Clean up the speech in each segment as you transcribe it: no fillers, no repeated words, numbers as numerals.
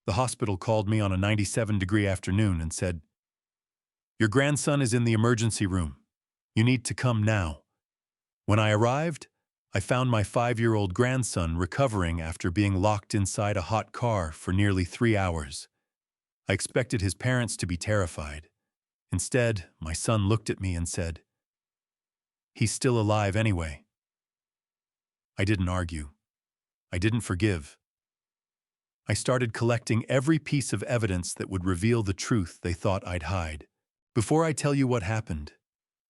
The hospital called me on a 97-degree afternoon and said, "Your grandson is in the emergency room. You need to come now." When I arrived, I found my 5-year-old grandson recovering after being locked inside a hot car for nearly 3 hours. I expected his parents to be terrified. Instead, my son looked at me and said, "He's still alive anyway." I didn't argue. I didn't forgive. I started collecting every piece of evidence that would reveal the truth they thought I'd hide. Before I tell you what happened,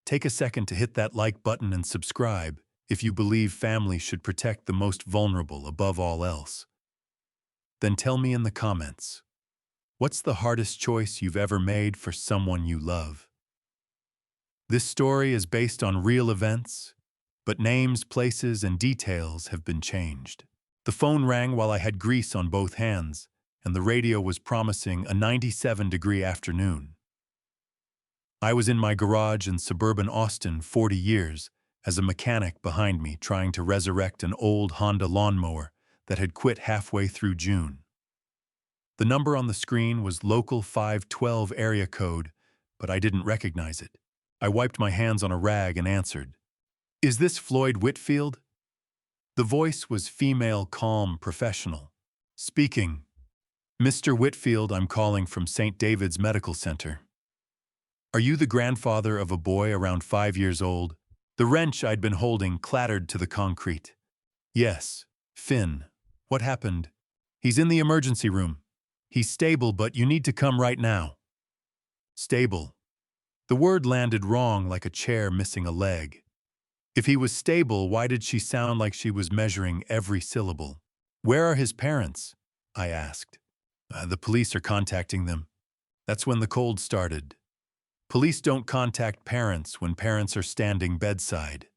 take a second to hit that like button and subscribe if you believe families should protect the most vulnerable above all else. Then tell me in the comments, what's the hardest choice you've ever made for someone you love? This story is based on real events, but names, places, and details have been changed. The phone rang while I had grease on both hands, and the radio was promising a 97-degree afternoon. I was in my garage in suburban Austin 40 years as a mechanic behind me trying to resurrect an old Honda lawnmower that had quit halfway through June. The number on the screen was local 512 area code, but I didn't recognize it. I wiped my hands on a rag and answered, "Is this Floyd Whitfield?" The voice was female, calm, professional. "Speaking. Mr. Whitfield, I'm calling from St. David's Medical Center. Are you the grandfather of a boy around 5 years old?" The wrench I'd been holding clattered to the concrete. "Yes. Finn. What happened?" "He's in the emergency room. He's stable, but you need to come right now." Stable. The word landed wrong like a chair missing a leg. If he was stable, why did she sound like she was measuring every syllable? "Where are his parents?" I asked. The police are contacting them." That's when the cold started. Police don't contact parents when parents are standing bedside.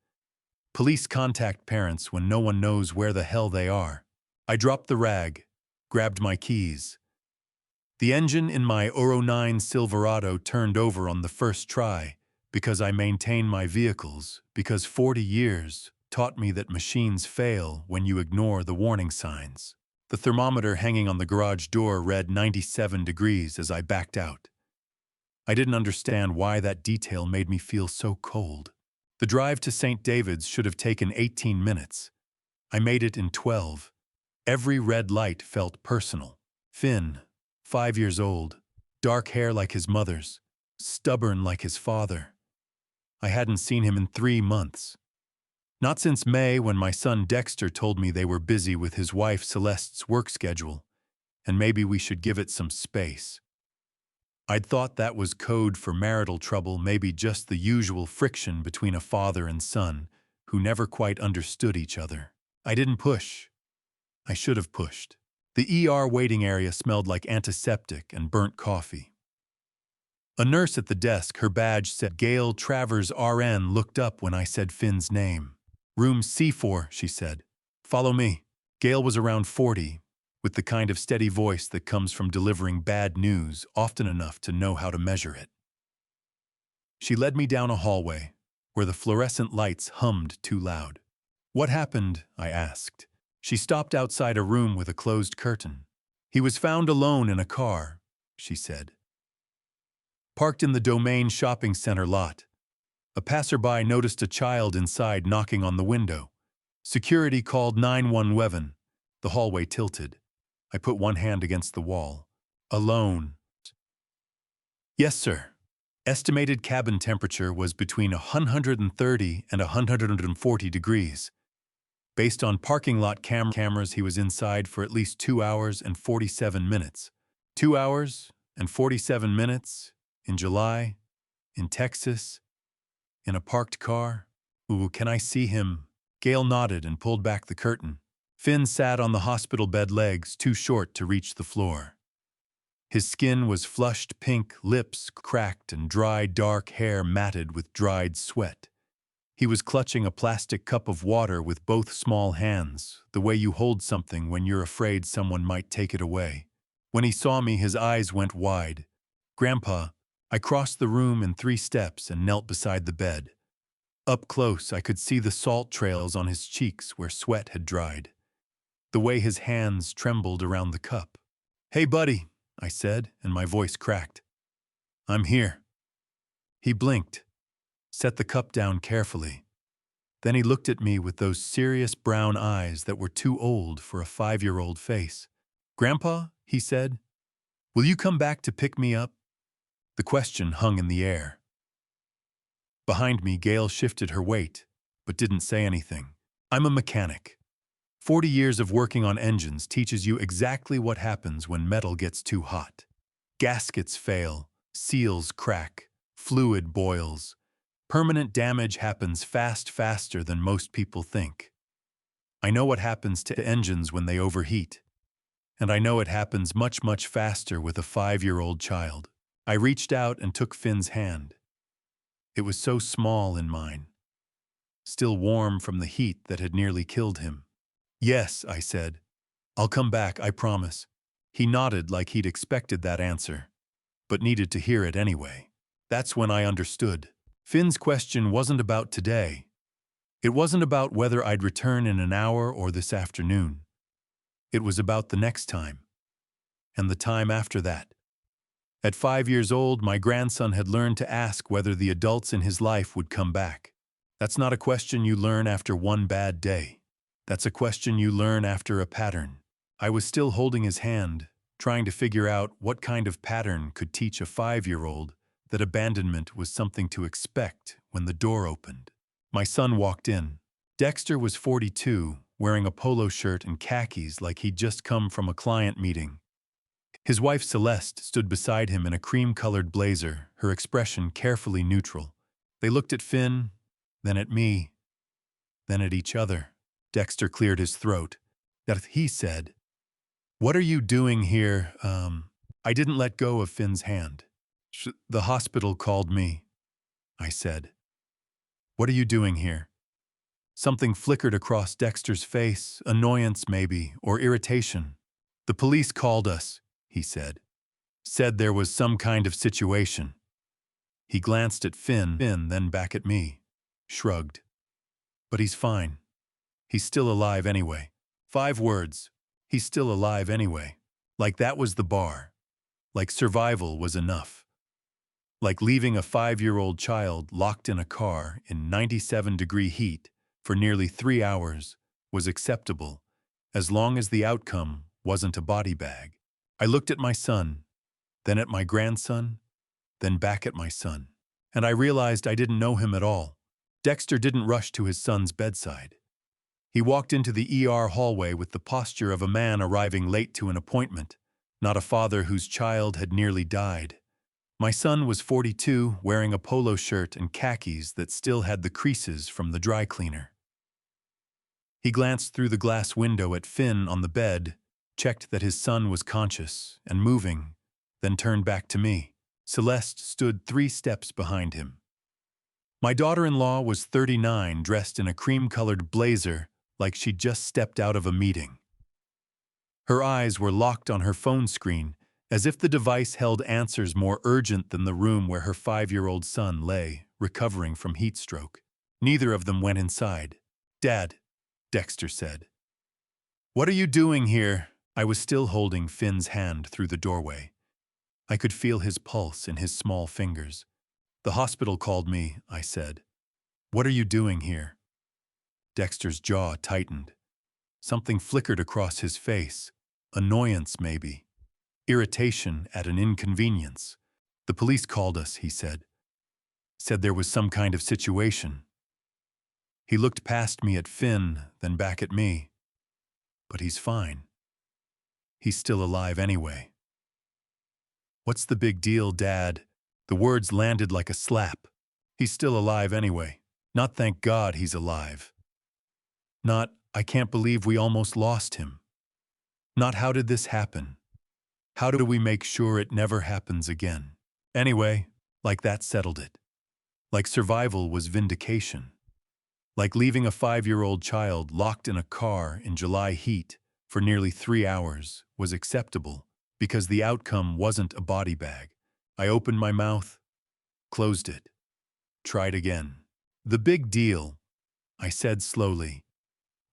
Police contact parents when no one knows where the hell they are. I dropped the rag, grabbed my keys. The engine in my '09 Silverado turned over on the first try because I maintain my vehicles, because 40 years taught me that machines fail when you ignore the warning signs. The thermometer hanging on the garage door read 97 degrees as I backed out. I didn't understand why that detail made me feel so cold. The drive to St. David's should have taken 18 minutes. I made it in 12. Every red light felt personal. Finn, 5 years old, dark hair like his mother's, stubborn like his father. I hadn't seen him in 3 months. Not since May, when my son Dexter told me they were busy with his wife Celeste's work schedule, and maybe we should give it some space. I'd thought that was code for marital trouble, maybe just the usual friction between a father and son who never quite understood each other. I didn't push. I should have pushed. The ER waiting area smelled like antiseptic and burnt coffee. A nurse at the desk, her badge said Gail Travers RN, looked up when I said Finn's name. "Room C4, she said. "Follow me." Gail was around 40, with the kind of steady voice that comes from delivering bad news often enough to know how to measure it. She led me down a hallway where the fluorescent lights hummed too loud. "What happened?" I asked. She stopped outside a room with a closed curtain. "He was found alone in a car," she said. "Parked in the Domain shopping center lot. A passerby noticed a child inside knocking on the window. Security called 911. The hallway tilted. I put one hand against the wall. "Alone." "Yes, sir." Estimated cabin temperature was between 130 and 140 degrees. Based on parking lot cameras, he was inside for at least 2 hours and 47 minutes. 2 hours and 47 minutes in July, in Texas, in a parked car. "Ooh, can I see him?" Gail nodded and pulled back the curtain. Finn sat on the hospital bed, legs too short to reach the floor. His skin was flushed pink, lips cracked, and dry, dark hair matted with dried sweat. He was clutching a plastic cup of water with both small hands, the way you hold something when you're afraid someone might take it away. When he saw me, his eyes went wide. "Grandpa." I crossed the room in 3 steps and knelt beside the bed. Up close, I could see the salt trails on his cheeks where sweat had dried. The way his hands trembled around the cup. "Hey, buddy," I said, and my voice cracked. "I'm here." He blinked, set the cup down carefully. Then he looked at me with those serious brown eyes that were too old for a 5-year-old face. "Grandpa," he said, "will you come back to pick me up?" The question hung in the air. Behind me, Gail shifted her weight, but didn't say anything. I'm a mechanic. 40 years of working on engines teaches you exactly what happens when metal gets too hot. Gaskets fail, seals crack, fluid boils. Permanent damage happens faster than most people think. I know what happens to engines when they overheat. And I know it happens much faster with a 5-year-old child. I reached out and took Finn's hand. It was so small in mine, still warm from the heat that had nearly killed him. "Yes," I said. "I'll come back, I promise." He nodded like he'd expected that answer, but needed to hear it anyway. That's when I understood. Finn's question wasn't about today. It wasn't about whether I'd return in an hour or this afternoon. It was about the next time, and the time after that. At 5 years old, my grandson had learned to ask whether the adults in his life would come back. That's not a question you learn after one bad day. That's a question you learn after a pattern. I was still holding his hand, trying to figure out what kind of pattern could teach a 5-year-old that abandonment was something to expect when the door opened. My son walked in. Dexter was 42, wearing a polo shirt and khakis like he'd just come from a client meeting. His wife Celeste stood beside him in a cream-colored blazer, her expression carefully neutral. They looked at Finn, then at me, then at each other. Dexter cleared his throat. That he said, "What are you doing here?" I didn't let go of Finn's hand. "The hospital called me," I said. "What are you doing here?" Something flickered across Dexter's face, annoyance maybe, or irritation. "The police called us," he said. "Said there was some kind of situation." He glanced at Finn, then back at me. Shrugged. "But he's fine. He's still alive anyway." 5 words. He's still alive anyway. Like that was the bar. Like survival was enough. Like leaving a 5-year-old child locked in a car in 97-degree heat for nearly 3 hours was acceptable, as long as the outcome wasn't a body bag. I looked at my son, then at my grandson, then back at my son. And I realized I didn't know him at all. Dexter didn't rush to his son's bedside. He walked into the ER hallway with the posture of a man arriving late to an appointment, not a father whose child had nearly died. My son was 42, wearing a polo shirt and khakis that still had the creases from the dry cleaner. He glanced through the glass window at Finn on the bed, checked that his son was conscious and moving, then turned back to me. Celeste stood 3 steps behind him. My daughter-in-law was 39, dressed in a cream-colored blazer like she'd just stepped out of a meeting. Her eyes were locked on her phone screen, as if the device held answers more urgent than the room where her 5-year-old son lay, recovering from heat stroke. Neither of them went inside. "Dad," Dexter said. "What are you doing here?" I was still holding Finn's hand through the doorway. I could feel his pulse in his small fingers. "The hospital called me," I said. "What are you doing here?" Dexter's jaw tightened. Something flickered across his face. Annoyance, maybe. Irritation at an inconvenience. "The police called us," he said. "Said there was some kind of situation." He looked past me at Finn, then back at me. "But he's fine. He's still alive anyway." "What's the big deal, Dad?" The words landed like a slap. "He's still alive anyway. Not thank God he's alive. Not, I can't believe we almost lost him. Not how did this happen? How do we make sure it never happens again?" Anyway, like that settled it. Like survival was vindication. Like leaving a 5-year-old child locked in a car in July heat for nearly 3 hours was acceptable because the outcome wasn't a body bag. I opened my mouth, closed it, tried again. "The big deal," I said slowly,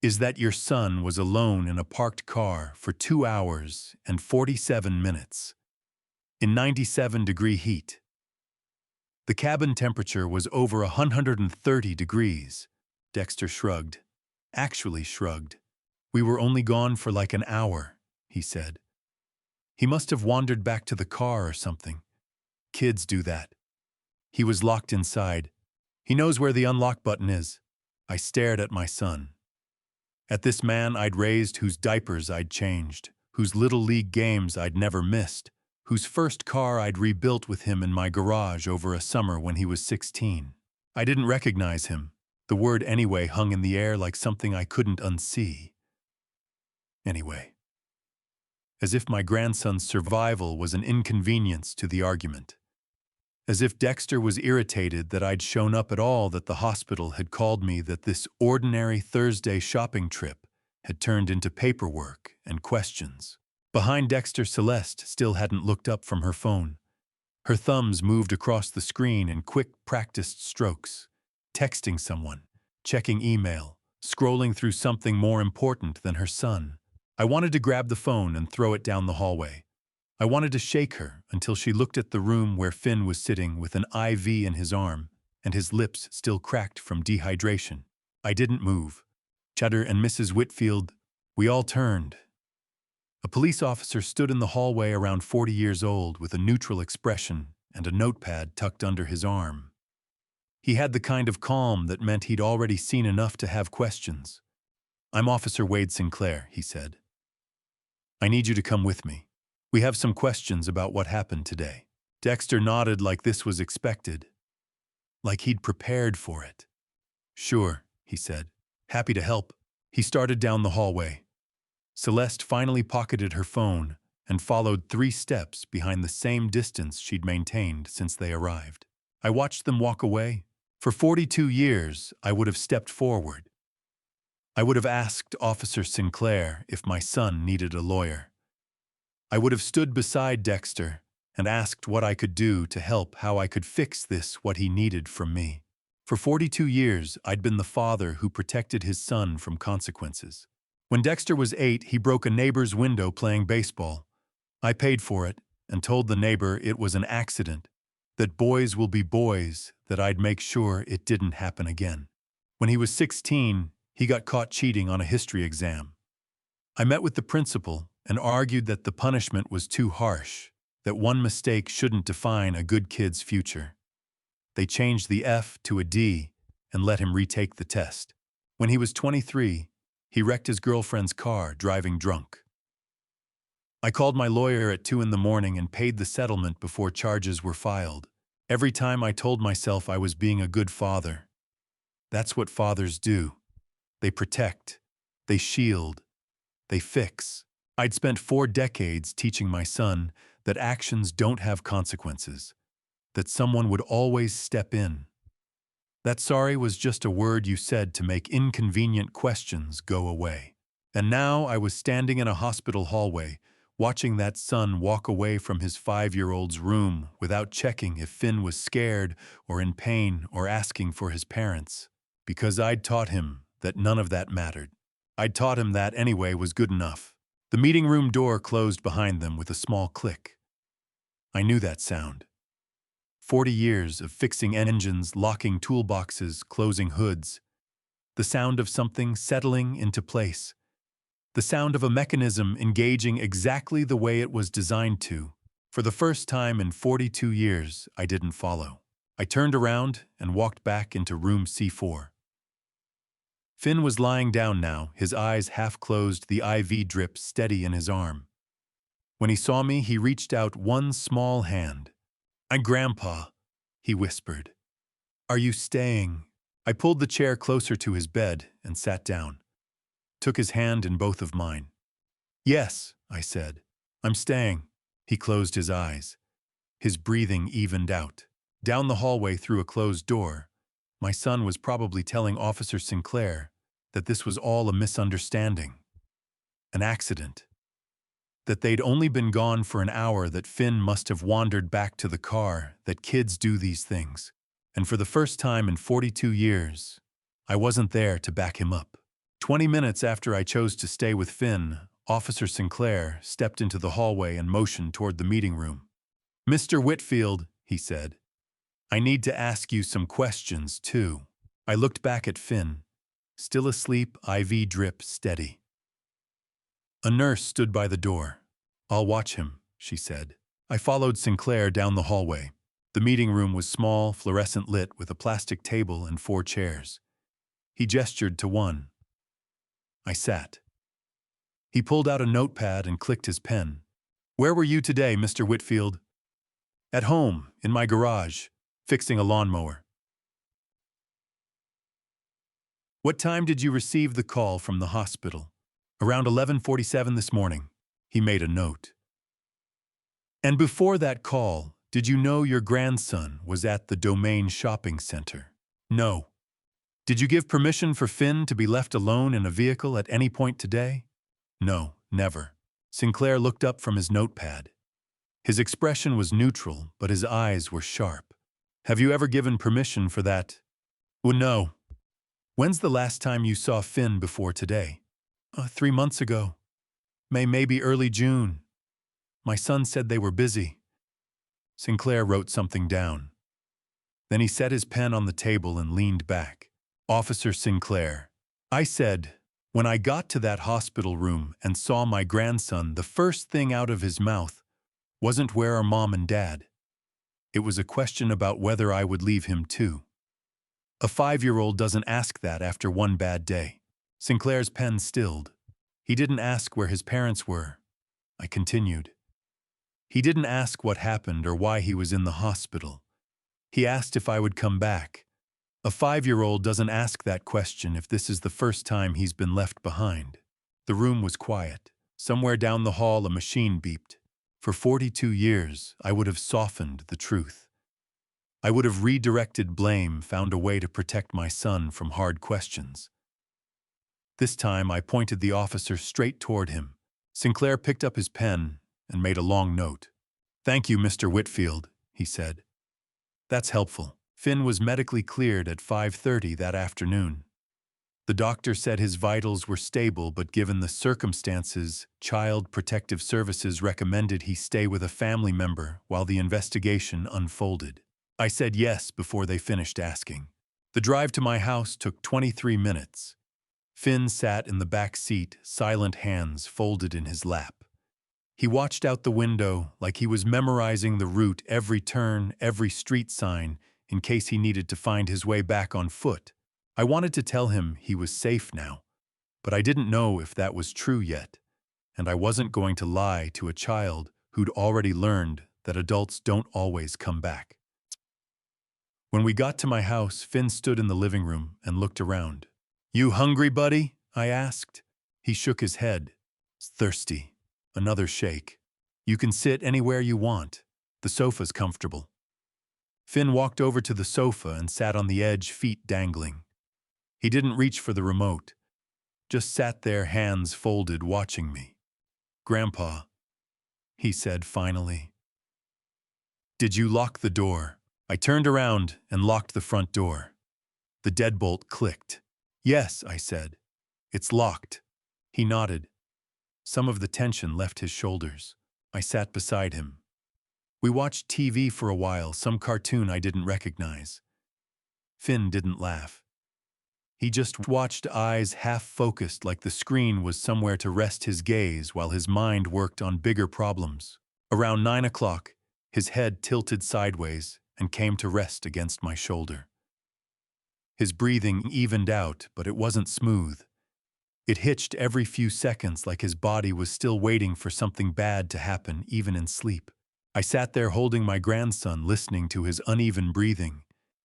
is that your son was alone in a parked car for 2 hours and 47 minutes in 97-degree heat. The cabin temperature was over 130 degrees. Dexter shrugged. Actually shrugged. We were only gone for like an hour, he said. He must have wandered back to the car or something. Kids do that. He was locked inside. He knows where the unlock button is. I stared at my son. At this man I'd raised, whose diapers I'd changed, whose little league games I'd never missed, whose first car I'd rebuilt with him in my garage over a summer when he was 16. I didn't recognize him. The word anyway hung in the air like something I couldn't unsee. Anyway. As if my grandson's survival was an inconvenience to the argument. As if Dexter was irritated that I'd shown up at all, that the hospital had called me, that this ordinary Thursday shopping trip had turned into paperwork and questions. Behind Dexter, Celeste still hadn't looked up from her phone. Her thumbs moved across the screen in quick, practiced strokes, texting someone, checking email, scrolling through something more important than her son. I wanted to grab the phone and throw it down the hallway. I wanted to shake her until she looked at the room where Finn was sitting with an IV in his arm and his lips still cracked from dehydration. I didn't move. Cheddar and Mrs. Whitfield, we all turned. A police officer stood in the hallway around 40 years old with a neutral expression and a notepad tucked under his arm. He had the kind of calm that meant he'd already seen enough to have questions. "I'm Officer Wade Sinclair," he said. "I need you to come with me. We have some questions about what happened today." Dexter nodded like this was expected, like he'd prepared for it. "Sure," he said. "Happy to help." He started down the hallway. Celeste finally pocketed her phone and followed 3 steps behind the same distance she'd maintained since they arrived. I watched them walk away. For 42 years, I would have stepped forward. I would have asked Officer Sinclair if my son needed a lawyer. I would have stood beside Dexter and asked what I could do to help, how I could fix this, what he needed from me. For 42 years, I'd been the father who protected his son from consequences. When Dexter was 8, he broke a neighbor's window playing baseball. I paid for it and told the neighbor it was an accident, that boys will be boys, that I'd make sure it didn't happen again. When he was 16, he got caught cheating on a history exam. I met with the principal and argued that the punishment was too harsh, that one mistake shouldn't define a good kid's future. They changed the F to a D and let him retake the test. When he was 23, he wrecked his girlfriend's car driving drunk. I called my lawyer at 2 in the morning and paid the settlement before charges were filed. Every time I told myself I was being a good father. That's what fathers do. They protect, they shield, they fix. I'd spent 4 decades teaching my son that actions don't have consequences, that someone would always step in. That sorry was just a word you said to make inconvenient questions go away. And now I was standing in a hospital hallway, watching that son walk away from his 5-year-old's room without checking if Finn was scared or in pain or asking for his parents, because I'd taught him that none of that mattered. I'd taught him that anyway was good enough. The meeting room door closed behind them with a small click. I knew that sound. 40 years of fixing engines, locking toolboxes, closing hoods. The sound of something settling into place. The sound of a mechanism engaging exactly the way it was designed to. For the first time in 42 years, I didn't follow. I turned around and walked back into room C4. Finn was lying down now, his eyes half closed, the IV drip steady in his arm. When he saw me, he reached out one small hand. "I'm Grandpa," he whispered. "Are you staying?" I pulled the chair closer to his bed and sat down. Took his hand in both of mine. "Yes," I said. "I'm staying." He closed his eyes. His breathing evened out. Down the hallway through a closed door, my son was probably telling Officer Sinclair that this was all a misunderstanding, an accident, that they'd only been gone for an hour, that Finn must have wandered back to the car, that kids do these things. And for the first time in 42 years, I wasn't there to back him up. 20 minutes after I chose to stay with Finn, Officer Sinclair stepped into the hallway and motioned toward the meeting room. "Mr. Whitfield," he said, "I need to ask you some questions, too." I looked back at Finn, still asleep, IV drip steady. A nurse stood by the door. "I'll watch him," she said. I followed Sinclair down the hallway. The meeting room was small, fluorescent lit, with a plastic table and 4 chairs. He gestured to one. I sat. He pulled out a notepad and clicked his pen. "Where were you today, Mr. Whitfield?" "At home, in my garage, fixing a lawnmower." "What time did you receive the call from the hospital?" "Around 11:47 this morning." He made a note. "And before that call, did you know your grandson was at the Domain Shopping Center?" "No." "Did you give permission for Finn to be left alone in a vehicle at any point today?" "No, never." Sinclair looked up from his notepad. His expression was neutral, but his eyes were sharp. "Have you ever given permission for that?" "Oh, no." "When's the last time you saw Finn before today?" 3 months ago. Maybe early June. My son said they were busy." Sinclair wrote something down. Then he set his pen on the table and leaned back. "Officer Sinclair," I said. When I got to that hospital room and saw my grandson, the first thing out of his mouth wasn't "Where are Mom and Dad?" It was a question about whether I would leave him too. A 5-year-old doesn't ask that after one bad day. Sinclair's pen stilled. "He didn't ask where his parents were," I continued. "He didn't ask what happened or why he was in the hospital. He asked if I would come back. A 5-year-old doesn't ask that question if this is the first time he's been left behind." The room was quiet. Somewhere down the hall a machine beeped. For 42 years, I would have softened the truth. I would have redirected blame, found a way to protect my son from hard questions. This time I pointed the officer straight toward him. Sinclair picked up his pen and made a long note. "Thank you, Mr. Whitfield," he said. "That's helpful." Finn was medically cleared at 5:30 that afternoon. The doctor said his vitals were stable, but given the circumstances, Child Protective Services recommended he stay with a family member while the investigation unfolded. I said yes before they finished asking. The drive to my house took 23 minutes. Finn sat in the back seat, silent hands folded in his lap. He watched out the window like he was memorizing the route, every turn, every street sign, in case he needed to find his way back on foot. I wanted to tell him he was safe now, but I didn't know if that was true yet, and I wasn't going to lie to a child who'd already learned that adults don't always come back. When we got to my house, Finn stood in the living room and looked around. "You hungry, buddy?" I asked. He shook his head. "Thirsty." Another shake. "You can sit anywhere you want. The sofa's comfortable." Finn walked over to the sofa and sat on the edge, feet dangling. He didn't reach for the remote, just sat there, hands folded, watching me. "Grandpa," he said finally, "did you lock the door?" I turned around and locked the front door. The deadbolt clicked. "Yes," I said. "It's locked." He nodded. Some of the tension left his shoulders. I sat beside him. We watched TV for a while, some cartoon I didn't recognize. Finn didn't laugh. He just watched, eyes half-focused, like the screen was somewhere to rest his gaze while his mind worked on bigger problems. Around 9 o'clock, his head tilted sideways and came to rest against my shoulder. His breathing evened out, but it wasn't smooth. It hitched every few seconds, like his body was still waiting for something bad to happen, even in sleep. I sat there holding my grandson, listening to his uneven breathing,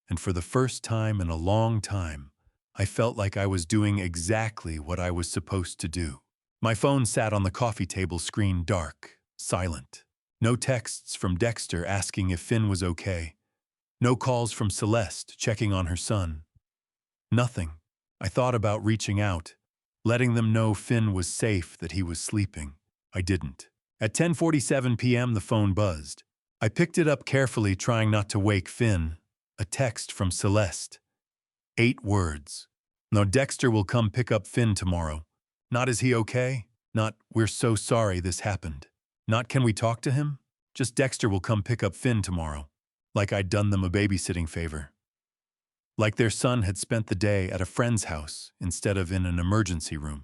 and for the first time in a long time, I felt like I was doing exactly what I was supposed to do. My phone sat on the coffee table, screen dark, silent. No texts from Dexter asking if Finn was okay. No calls from Celeste checking on her son. Nothing. I thought about reaching out, letting them know Finn was safe, that he was sleeping. I didn't. At 10:47 p.m. the phone buzzed. I picked it up carefully, trying not to wake Finn. A text from Celeste. 8 words. No, Dexter will come pick up Finn tomorrow. Not is he okay? Not, we're so sorry this happened. Not, can we talk to him? Just Dexter will come pick up Finn tomorrow. Like I'd done them a babysitting favor. Like their son had spent the day at a friend's house instead of in an emergency room.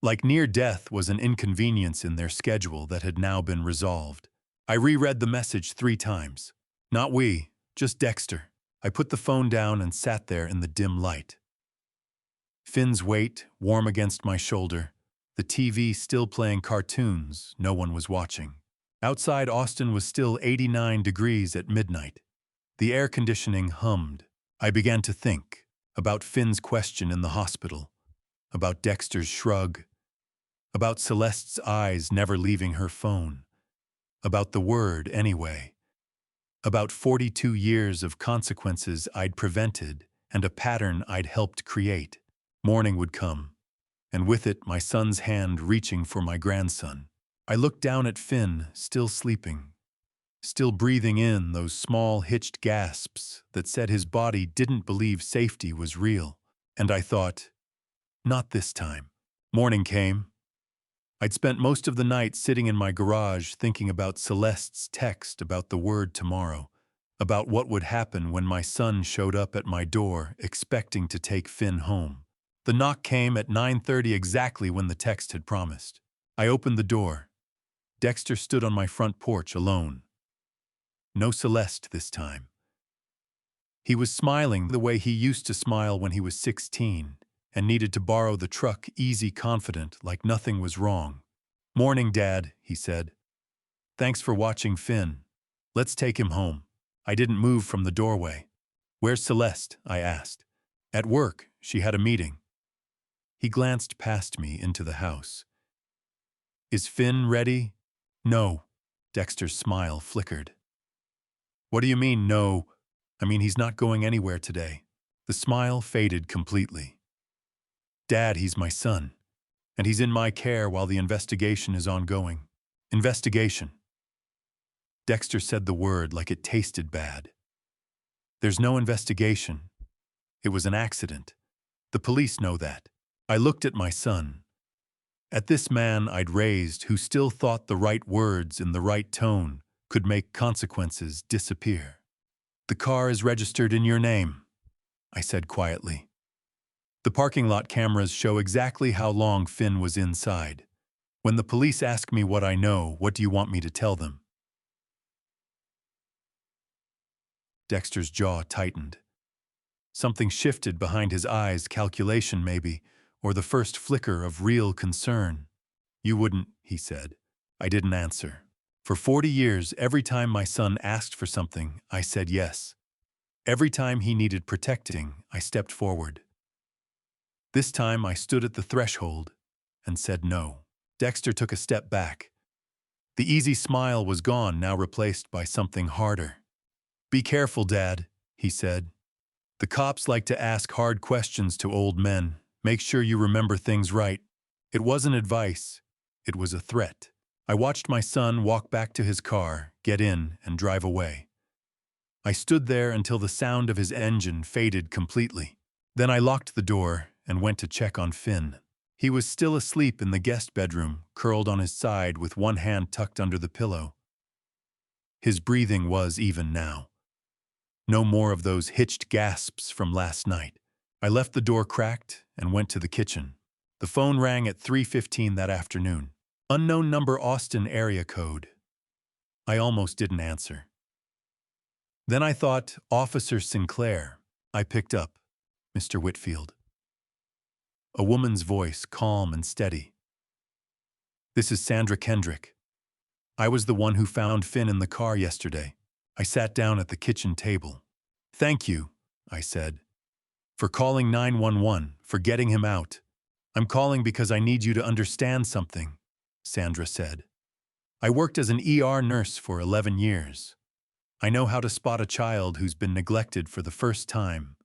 Like near death was an inconvenience in their schedule that had now been resolved. I reread the message 3 times. Not we, just Dexter. I put the phone down and sat there in the dim light. Finn's weight, warm against my shoulder, the TV still playing cartoons, no one was watching. Outside Austin was still 89 degrees at midnight. The air conditioning hummed. I began to think about Finn's question in the hospital, about Dexter's shrug, about Celeste's eyes never leaving her phone, about the word anyway, about 42 years of consequences I'd prevented and a pattern I'd helped create. Morning would come, and with it my son's hand reaching for my grandson. I looked down at Finn, still sleeping, still breathing in those small hitched gasps that said his body didn't believe safety was real. And I thought, not this time. Morning came. I'd spent most of the night sitting in my garage thinking about Celeste's text about the word tomorrow, about what would happen when my son showed up at my door expecting to take Finn home. The knock came at 9:30 exactly when the text had promised. I opened the door. Dexter stood on my front porch alone. No Celeste this time. He was smiling the way he used to smile when he was 16 and needed to borrow the truck, easy, confident, like nothing was wrong. Morning, Dad, he said. Thanks for watching Finn. Let's take him home. I didn't move from the doorway. Where's Celeste? I asked. At work. She had a meeting. He glanced past me into the house. Is Finn ready? No. Dexter's smile flickered. What do you mean, no? I mean, he's not going anywhere today. The smile faded completely. Dad, he's my son, and he's in my care while the investigation is ongoing. Investigation. Dexter said the word like it tasted bad. There's no investigation. It was an accident. The police know that. I looked at my son. At this man I'd raised who still thought the right words in the right tone could make consequences disappear. The car is registered in your name, I said quietly. The parking lot cameras show exactly how long Finn was inside. When the police ask me what I know, what do you want me to tell them? Dexter's jaw tightened. Something shifted behind his eyes, calculation maybe, or the first flicker of real concern. You wouldn't, he said. I didn't answer. For 40 years, every time my son asked for something, I said yes. Every time he needed protecting, I stepped forward. This time I stood at the threshold and said no. Dexter took a step back. The easy smile was gone, now replaced by something harder. Be careful, Dad, he said. The cops like to ask hard questions to old men. Make sure you remember things right. It wasn't advice. It was a threat. I watched my son walk back to his car, get in, and drive away. I stood there until the sound of his engine faded completely. Then I locked the door and went to check on Finn. He was still asleep in the guest bedroom, curled on his side with one hand tucked under the pillow. His breathing was even now. No more of those hitched gasps from last night. I left the door cracked and went to the kitchen. The phone rang at 3:15 that afternoon. Unknown number, Austin area code. I almost didn't answer. Then I thought, Officer Sinclair. I picked up. Mr. Whitfield. A woman's voice, calm and steady. This is Sandra Kendrick. I was the one who found Finn in the car yesterday. I sat down at the kitchen table. Thank you, I said, for calling 911, for getting him out. I'm calling because I need you to understand something, Sandra said. I worked as an ER nurse for 11 years. I know how to spot a child who's been neglected for the first time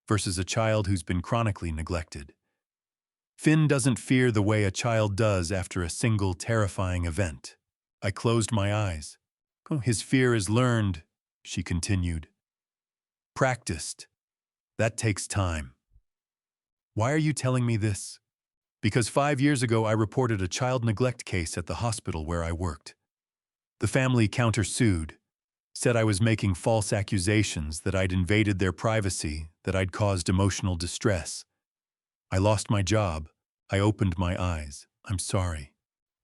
versus a child who's been chronically neglected. Finn doesn't fear the way a child does after a single terrifying event. I closed my eyes. His fear is learned, she continued. Practiced. That takes time. Why are you telling me this? Because 5 years ago I reported a child neglect case at the hospital where I worked. The family countersued, said I was making false accusations, that I'd invaded their privacy, that I'd caused emotional distress. I lost my job. I opened my eyes. I'm sorry.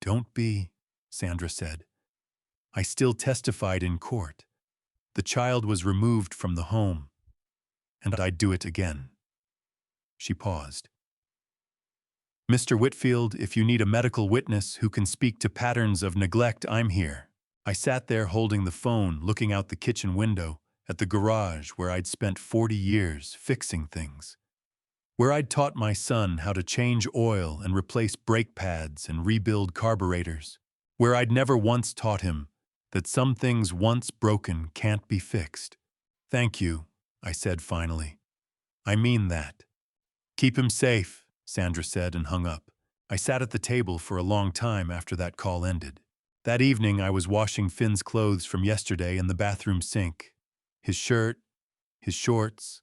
Don't be, Sandra said. I still testified in court. The child was removed from the home, and I'd do it again. She paused. Mr. Whitfield, if you need a medical witness who can speak to patterns of neglect, I'm here. I sat there holding the phone, looking out the kitchen window at the garage where I'd spent 40 years fixing things, where I'd taught my son how to change oil and replace brake pads and rebuild carburetors, where I'd never once taught him that some things once broken can't be fixed. Thank you, I said finally. I mean that. Keep him safe, Sandra said and hung up. I sat at the table for a long time after that call ended. That evening I was washing Finn's clothes from yesterday in the bathroom sink. His shirt, his shorts,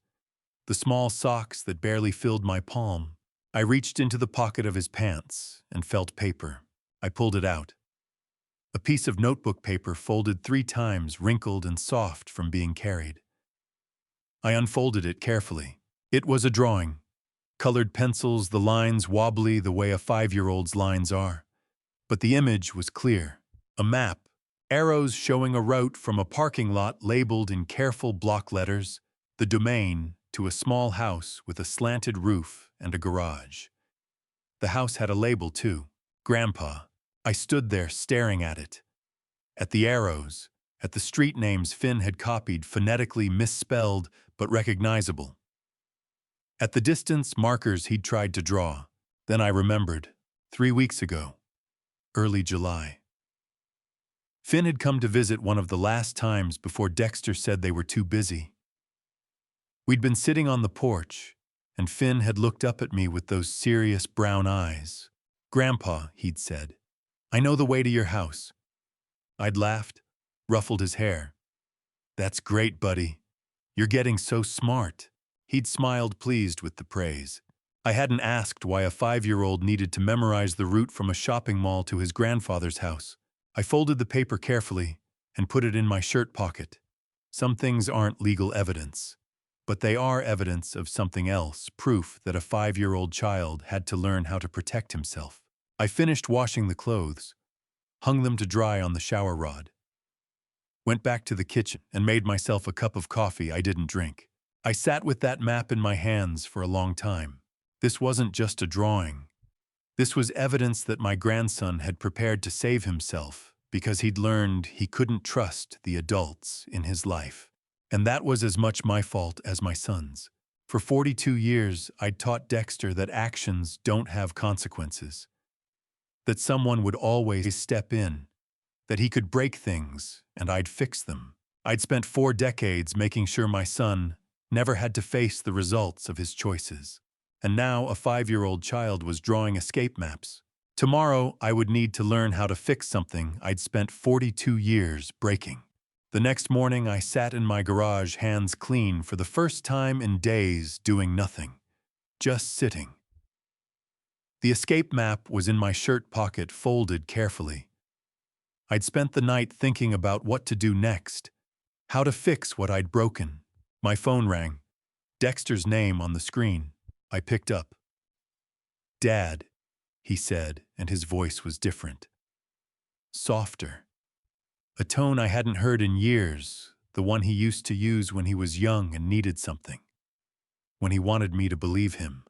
the small socks that barely filled my palm. I reached into the pocket of his pants and felt paper. I pulled it out. A piece of notebook paper folded 3 times, wrinkled and soft from being carried. I unfolded it carefully. It was a drawing. Colored pencils, the lines wobbly the way a 5-year-old's lines are. But the image was clear. A map, arrows showing a route from a parking lot labeled in careful block letters, the domain to a small house with a slanted roof and a garage. The house had a label too, Grandpa. I stood there staring at it, at the arrows, at the street names Finn had copied, phonetically misspelled but recognizable. At the distance markers he'd tried to draw. Then I remembered, 3 weeks ago, early July. Finn had come to visit one of the last times before Dexter said they were too busy. We'd been sitting on the porch, and Finn had looked up at me with those serious brown eyes. Grandpa, he'd said, I know the way to your house. I'd laughed, ruffled his hair. That's great, buddy. You're getting so smart. He'd smiled, pleased with the praise. I hadn't asked why a 5-year-old needed to memorize the route from a shopping mall to his grandfather's house. I folded the paper carefully and put it in my shirt pocket. Some things aren't legal evidence, but they are evidence of something else, proof that a 5-year-old child had to learn how to protect himself. I finished washing the clothes, hung them to dry on the shower rod, went back to the kitchen and made myself a cup of coffee I didn't drink. I sat with that map in my hands for a long time. This wasn't just a drawing. This was evidence that my grandson had prepared to save himself because he'd learned he couldn't trust the adults in his life. And that was as much my fault as my son's. For 42 years, I'd taught Dexter that actions don't have consequences, that someone would always step in, that he could break things and I'd fix them. I'd spent 4 decades making sure my son never had to face the results of his choices. And now a 5-year-old child was drawing escape maps. Tomorrow, I would need to learn how to fix something I'd spent 42 years breaking. The next morning, I sat in my garage, hands clean, for the first time in days, doing nothing, just sitting. The escape map was in my shirt pocket, folded carefully. I'd spent the night thinking about what to do next, how to fix what I'd broken. My phone rang. Dexter's name on the screen. I picked up. Dad, he said, and his voice was different. Softer. A tone I hadn't heard in years, the one he used to use when he was young and needed something, when he wanted me to believe him.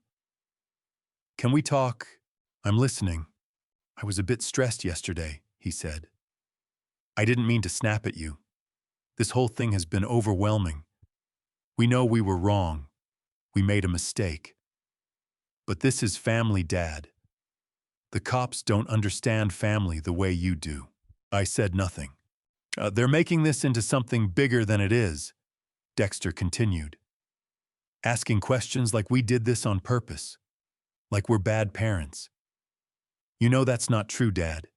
Can we talk? I'm listening. I was a bit stressed yesterday, he said. I didn't mean to snap at you. This whole thing has been overwhelming. We know we were wrong. We made a mistake. But this is family, Dad. The cops don't understand family the way you do. I said nothing. They're making this into something bigger than it is, Dexter continued. Asking questions like we did this on purpose, like we're bad parents. You know that's not true, Dad.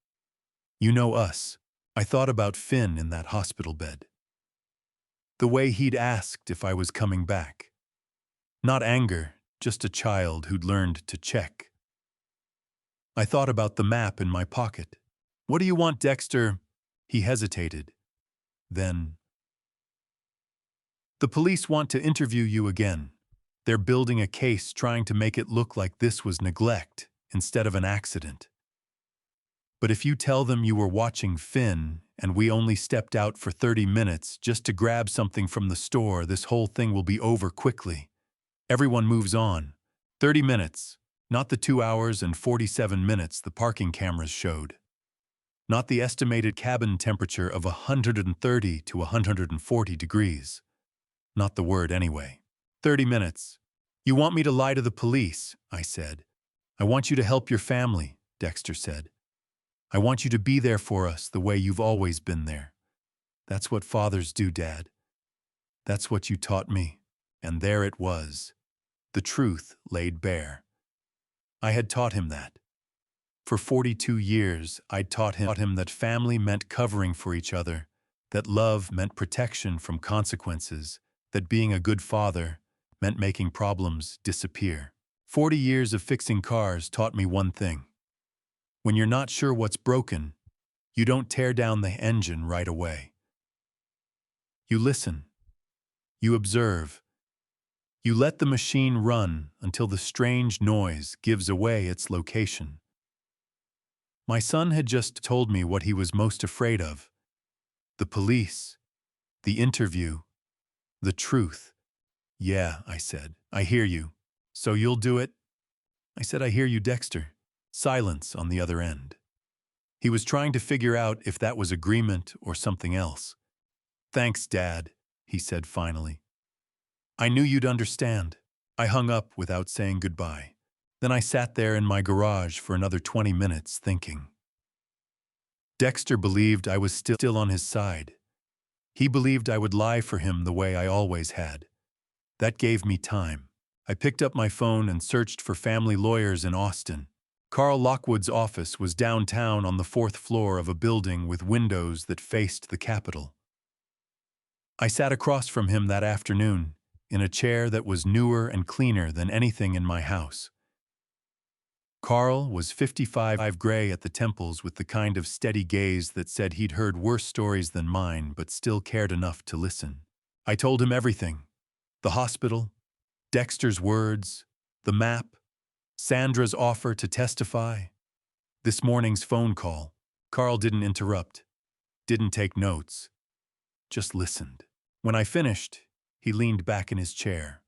You know us. I thought about Finn in that hospital bed. The way he'd asked if I was coming back. Not anger, just a child who'd learned to check. I thought about the map in my pocket. What do you want, Dexter? He hesitated. Then, the police want to interview you again. They're building a case trying to make it look like this was neglect instead of an accident. But if you tell them you were watching Finn and we only stepped out for 30 minutes just to grab something from the store, this whole thing will be over quickly. Everyone moves on. 30 minutes, not the 2 hours and 47 minutes the parking cameras showed. Not the estimated cabin temperature of 130 to 140 degrees. Not the word anyway. 30 minutes. You want me to lie to the police, I said. I want you to help your family, Dexter said. I want you to be there for us the way you've always been there. That's what fathers do, Dad. That's what you taught me. And there it was. The truth laid bare. I had taught him that. For 42 years, I'd taught him that family meant covering for each other, that love meant protection from consequences, that being a good father meant making problems disappear. 40 years of fixing cars taught me one thing. When you're not sure what's broken, you don't tear down the engine right away. You listen. You observe. You let the machine run until the strange noise gives away its location. My son had just told me what he was most afraid of. The police. The interview. The truth. Yeah, I said. I hear you. So you'll do it? I said, I hear you, Dexter. Silence on the other end. He was trying to figure out if that was agreement or something else. Thanks, Dad, he said finally. I knew you'd understand. I hung up without saying goodbye. Then I sat there in my garage for another 20 minutes thinking. Dexter believed I was still on his side. He believed I would lie for him the way I always had. That gave me time. I picked up my phone and searched for family lawyers in Austin. Carl Lockwood's office was downtown on the 4th floor of a building with windows that faced the Capitol. I sat across from him that afternoon, in a chair that was newer and cleaner than anything in my house. Carl was 55, gray at the temples with the kind of steady gaze that said he'd heard worse stories than mine but still cared enough to listen. I told him everything. The hospital, Dexter's words, the map, Sandra's offer to testify, this morning's phone call. Carl didn't interrupt, didn't take notes, just listened. When I finished, he leaned back in his chair.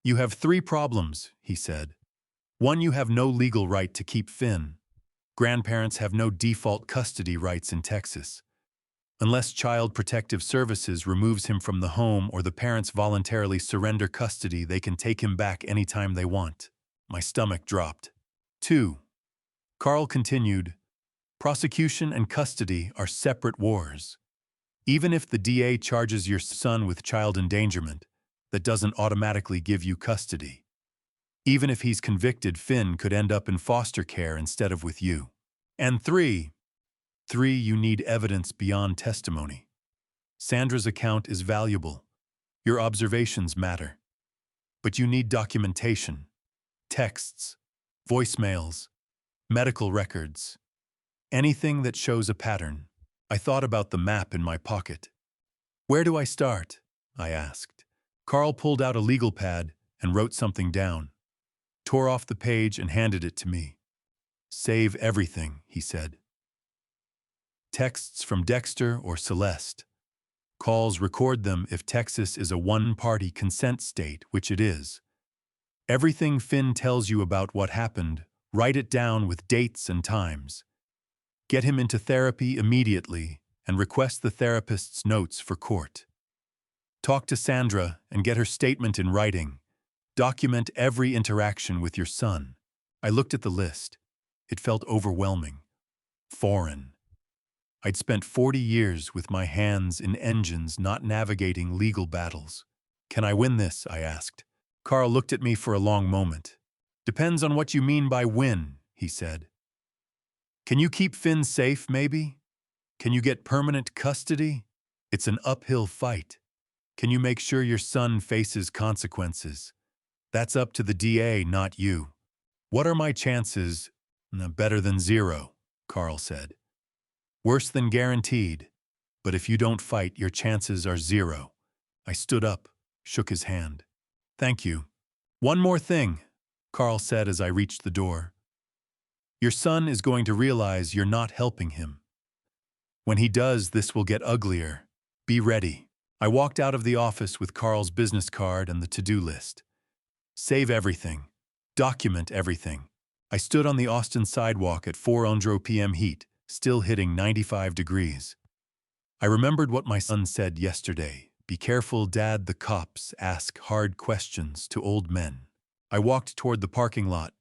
You have 3 problems, he said. 1, you have no legal right to keep Finn. Grandparents have no default custody rights in Texas. Unless Child Protective Services removes him from the home or the parents voluntarily surrender custody, they can take him back anytime they want. My stomach dropped. 2. Carl continued, prosecution and custody are separate wars. Even if the DA charges your son with child endangerment, that doesn't automatically give you custody. Even if he's convicted, Finn could end up in foster care instead of with you. And 3, you need evidence beyond testimony. Sandra's account is valuable. Your observations matter. But you need documentation. Texts, voicemails, medical records. Anything that shows a pattern. I thought about the map in my pocket. Where do I start? I asked. Carl pulled out a legal pad and wrote something down, tore off the page and handed it to me. Save everything, he said. Texts from Dexter or Celeste. Calls, record them if Texas is a one-party consent state, which it is. Everything Finn tells you about what happened, write it down with dates and times. Get him into therapy immediately and request the therapist's notes for court. Talk to Sandra and get her statement in writing. Document every interaction with your son. I looked at the list. It felt overwhelming. Foreign. I'd spent 40 years with my hands in engines, not navigating legal battles. Can I win this? I asked. Carl looked at me for a long moment. Depends on what you mean by win, he said. Can you keep Finn safe, maybe? Can you get permanent custody? It's an uphill fight. Can you make sure your son faces consequences? That's up to the DA, not you. What are my chances? Better than zero, Carl said. Worse than guaranteed. But if you don't fight, your chances are zero. I stood up, shook his hand. Thank you. One more thing, Carl said as I reached the door. Your son is going to realize you're not helping him. When he does, this will get uglier. Be ready. I walked out of the office with Carl's business card and the to-do list. Save everything. Document everything. I stood on the Austin sidewalk at 4:00 p.m. heat, still hitting 95 degrees. I remembered what my son said yesterday. Be careful, Dad, the cops ask hard questions to old men. I walked toward the parking lot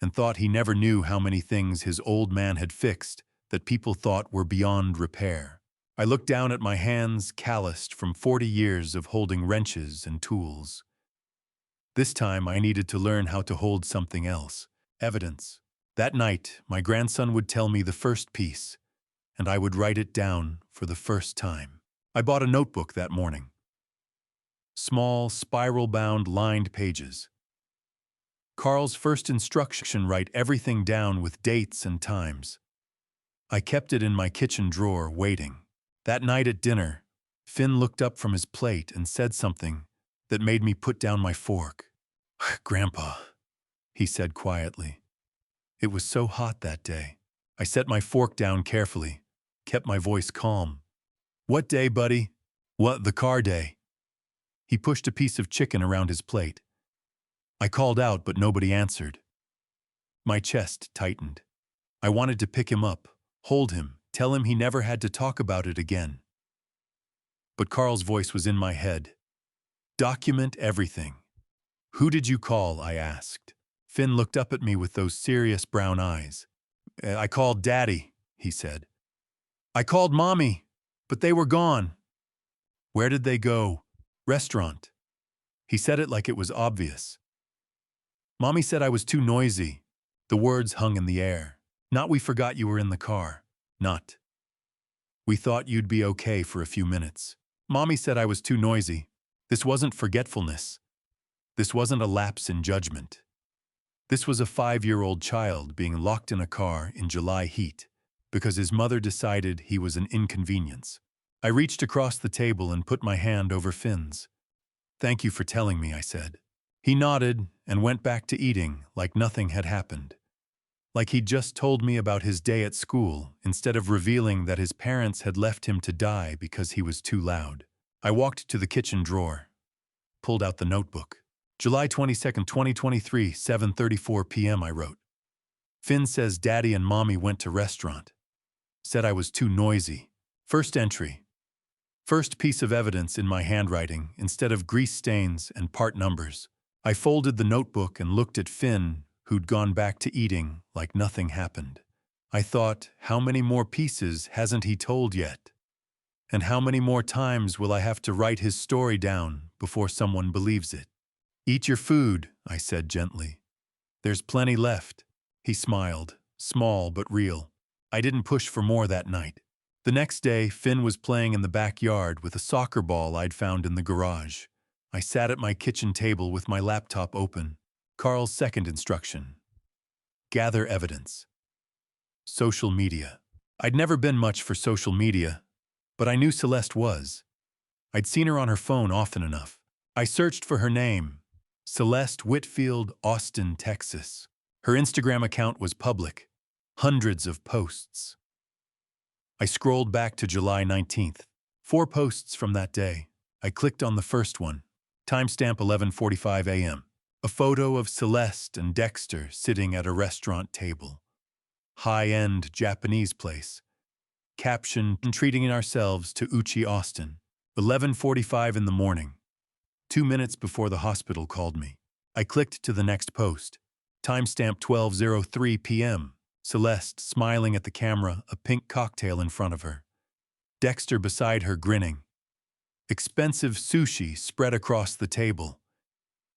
and thought he never knew how many things his old man had fixed that people thought were beyond repair. I looked down at my hands, calloused from 40 years of holding wrenches and tools. This time I needed to learn how to hold something else. Evidence. That night, my grandson would tell me the first piece, and I would write it down for the first time. I bought a notebook that morning. Small, spiral-bound, lined pages. Carl's first instruction: write everything down with dates and times. I kept it in my kitchen drawer, waiting. That night at dinner, Finn looked up from his plate and said something that made me put down my fork. Grandpa, he said quietly. It was so hot that day. I set my fork down carefully, kept my voice calm. What day, buddy? What, the car day? He pushed a piece of chicken around his plate. I called out, but nobody answered. My chest tightened. I wanted to pick him up, hold him, tell him he never had to talk about it again. But Carl's voice was in my head. Document everything. Who did you call? I asked. Finn looked up at me with those serious brown eyes. I called Daddy, he said. I called Mommy, but they were gone. Where did they go? Restaurant. He said it like it was obvious. Mommy said I was too noisy. The words hung in the air. Not we forgot you were in the car. Not. We thought you'd be okay for a few minutes. Mommy said I was too noisy. This wasn't forgetfulness. This wasn't a lapse in judgment. This was a 5-year-old child being locked in a car in July heat because his mother decided he was an inconvenience. I reached across the table and put my hand over Finn's. Thank you for telling me, I said. He nodded and went back to eating like nothing had happened. Like he'd just told me about his day at school instead of revealing that his parents had left him to die because he was too loud. I walked to the kitchen drawer, pulled out the notebook. July 22nd, 2023, 7:34 p.m. I wrote. Finn says Daddy and Mommy went to restaurant. Said I was too noisy. First entry. First piece of evidence in my handwriting instead of grease stains and part numbers. I folded the notebook and looked at Finn, who'd gone back to eating like nothing happened. I thought, how many more pieces hasn't he told yet? And how many more times will I have to write his story down before someone believes it? Eat your food, I said gently. There's plenty left. He smiled, small but real. I didn't push for more that night. The next day, Finn was playing in the backyard with a soccer ball I'd found in the garage. I sat at my kitchen table with my laptop open. Carl's second instruction. Gather evidence. Social media. I'd never been much for social media, but I knew Celeste was. I'd seen her on her phone often enough. I searched for her name. Celeste Whitfield, Austin, Texas. Her Instagram account was public. Hundreds of posts. I scrolled back to July 19th. 4 posts from that day. I clicked on the first one. Timestamp 11:45 a.m. A photo of Celeste and Dexter sitting at a restaurant table. High-end Japanese place. Caption, treating ourselves to Uchi Austin. 11:45 in the morning. 2 minutes before the hospital called me. I clicked to the next post. Timestamp 12:03 p.m. Celeste smiling at the camera, a pink cocktail in front of her. Dexter beside her grinning. Expensive sushi spread across the table.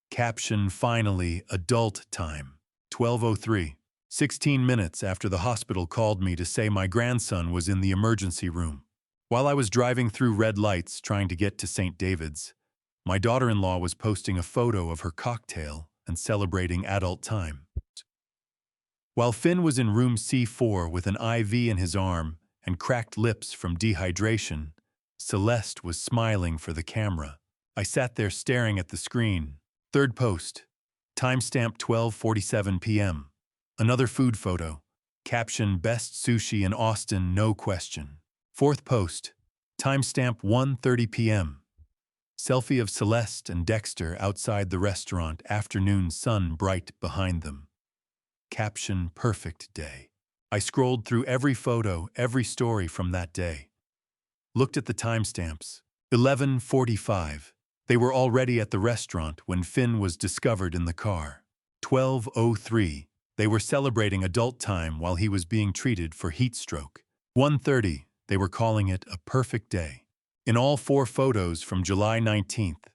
Caption, finally, adult time. 12:03. 16 minutes after the hospital called me to say my grandson was in the emergency room. While I was driving through red lights trying to get to St. David's, my daughter-in-law was posting a photo of her cocktail and celebrating adult time. While Finn was in room C4 with an IV in his arm and cracked lips from dehydration, Celeste was smiling for the camera. I sat there staring at the screen. Third post. Timestamp 12:47 p.m. Another food photo. Caption Best Sushi in Austin, no question. Fourth post. Timestamp 1:30 p.m. Selfie of Celeste and Dexter outside the restaurant, afternoon sun bright behind them. Caption Perfect day. I scrolled through every photo, every story from that day. Looked at the timestamps. 11:45. They were already at the restaurant when Finn was discovered in the car. 12:03. They were celebrating adult time while he was being treated for heat stroke. 1:30. They were calling it a perfect day. In all 4 photos from July 19th,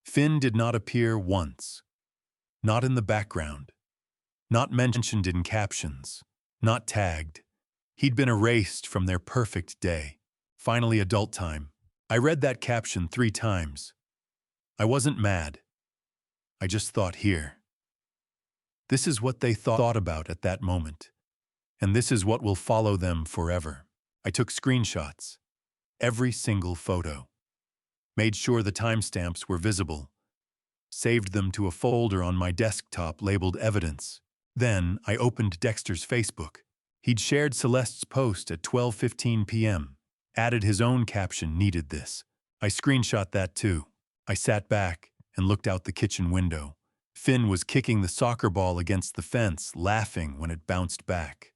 Finn did not appear once. Not in the background. Not mentioned in captions. Not tagged. He'd been erased from their perfect day. Finally adult time. I read that caption 3 times. I wasn't mad. I just thought, here. This is what they thought about at that moment. And this is what will follow them forever. I took screenshots. Every single photo. Made sure the timestamps were visible. Saved them to a folder on my desktop labeled Evidence. Then I opened Dexter's Facebook. He'd shared Celeste's post at 12:15 p.m. Added his own caption, needed this. I screenshot that too. I sat back and looked out the kitchen window. Finn was kicking the soccer ball against the fence, laughing when it bounced back.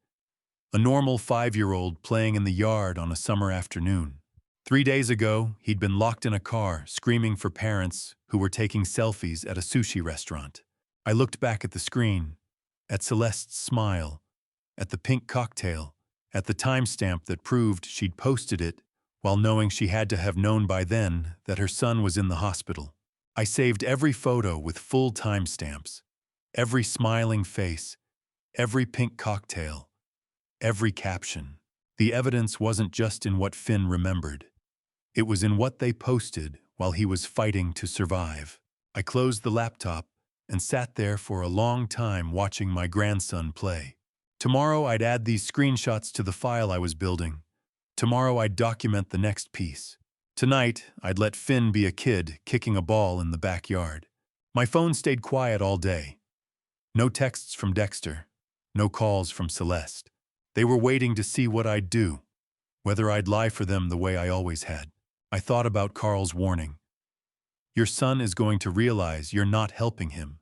A normal 5-year-old playing in the yard on a summer afternoon. 3 days ago, he'd been locked in a car, screaming for parents who were taking selfies at a sushi restaurant. I looked back at the screen, at Celeste's smile, at the pink cocktail, at the timestamp that proved she'd posted it, while knowing she had to have known by then that her son was in the hospital. I saved every photo with full timestamps, every smiling face, every pink cocktail, every caption. The evidence wasn't just in what Finn remembered. It was in what they posted while he was fighting to survive. I closed the laptop and sat there for a long time watching my grandson play. Tomorrow I'd add these screenshots to the file I was building. Tomorrow I'd document the next piece. Tonight, I'd let Finn be a kid kicking a ball in the backyard. My phone stayed quiet all day. No texts from Dexter. No calls from Celeste. They were waiting to see what I'd do, whether I'd lie for them the way I always had. I thought about Carl's warning. Your son is going to realize you're not helping him.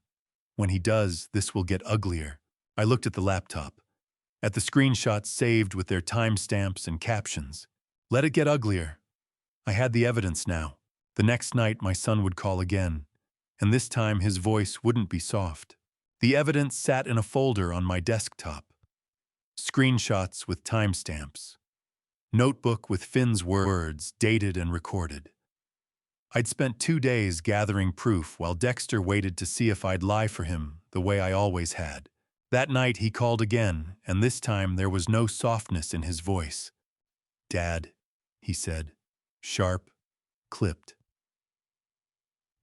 When he does, this will get uglier. I looked at the laptop, at the screenshots saved with their timestamps and captions. Let it get uglier. I had the evidence now. The next night my son would call again, and this time his voice wouldn't be soft. The evidence sat in a folder on my desktop. Screenshots with timestamps. Notebook with Finn's words, dated and recorded. I'd spent 2 days gathering proof while Dexter waited to see if I'd lie for him the way I always had. That night he called again, and this time there was no softness in his voice. Dad, he said, sharp, clipped.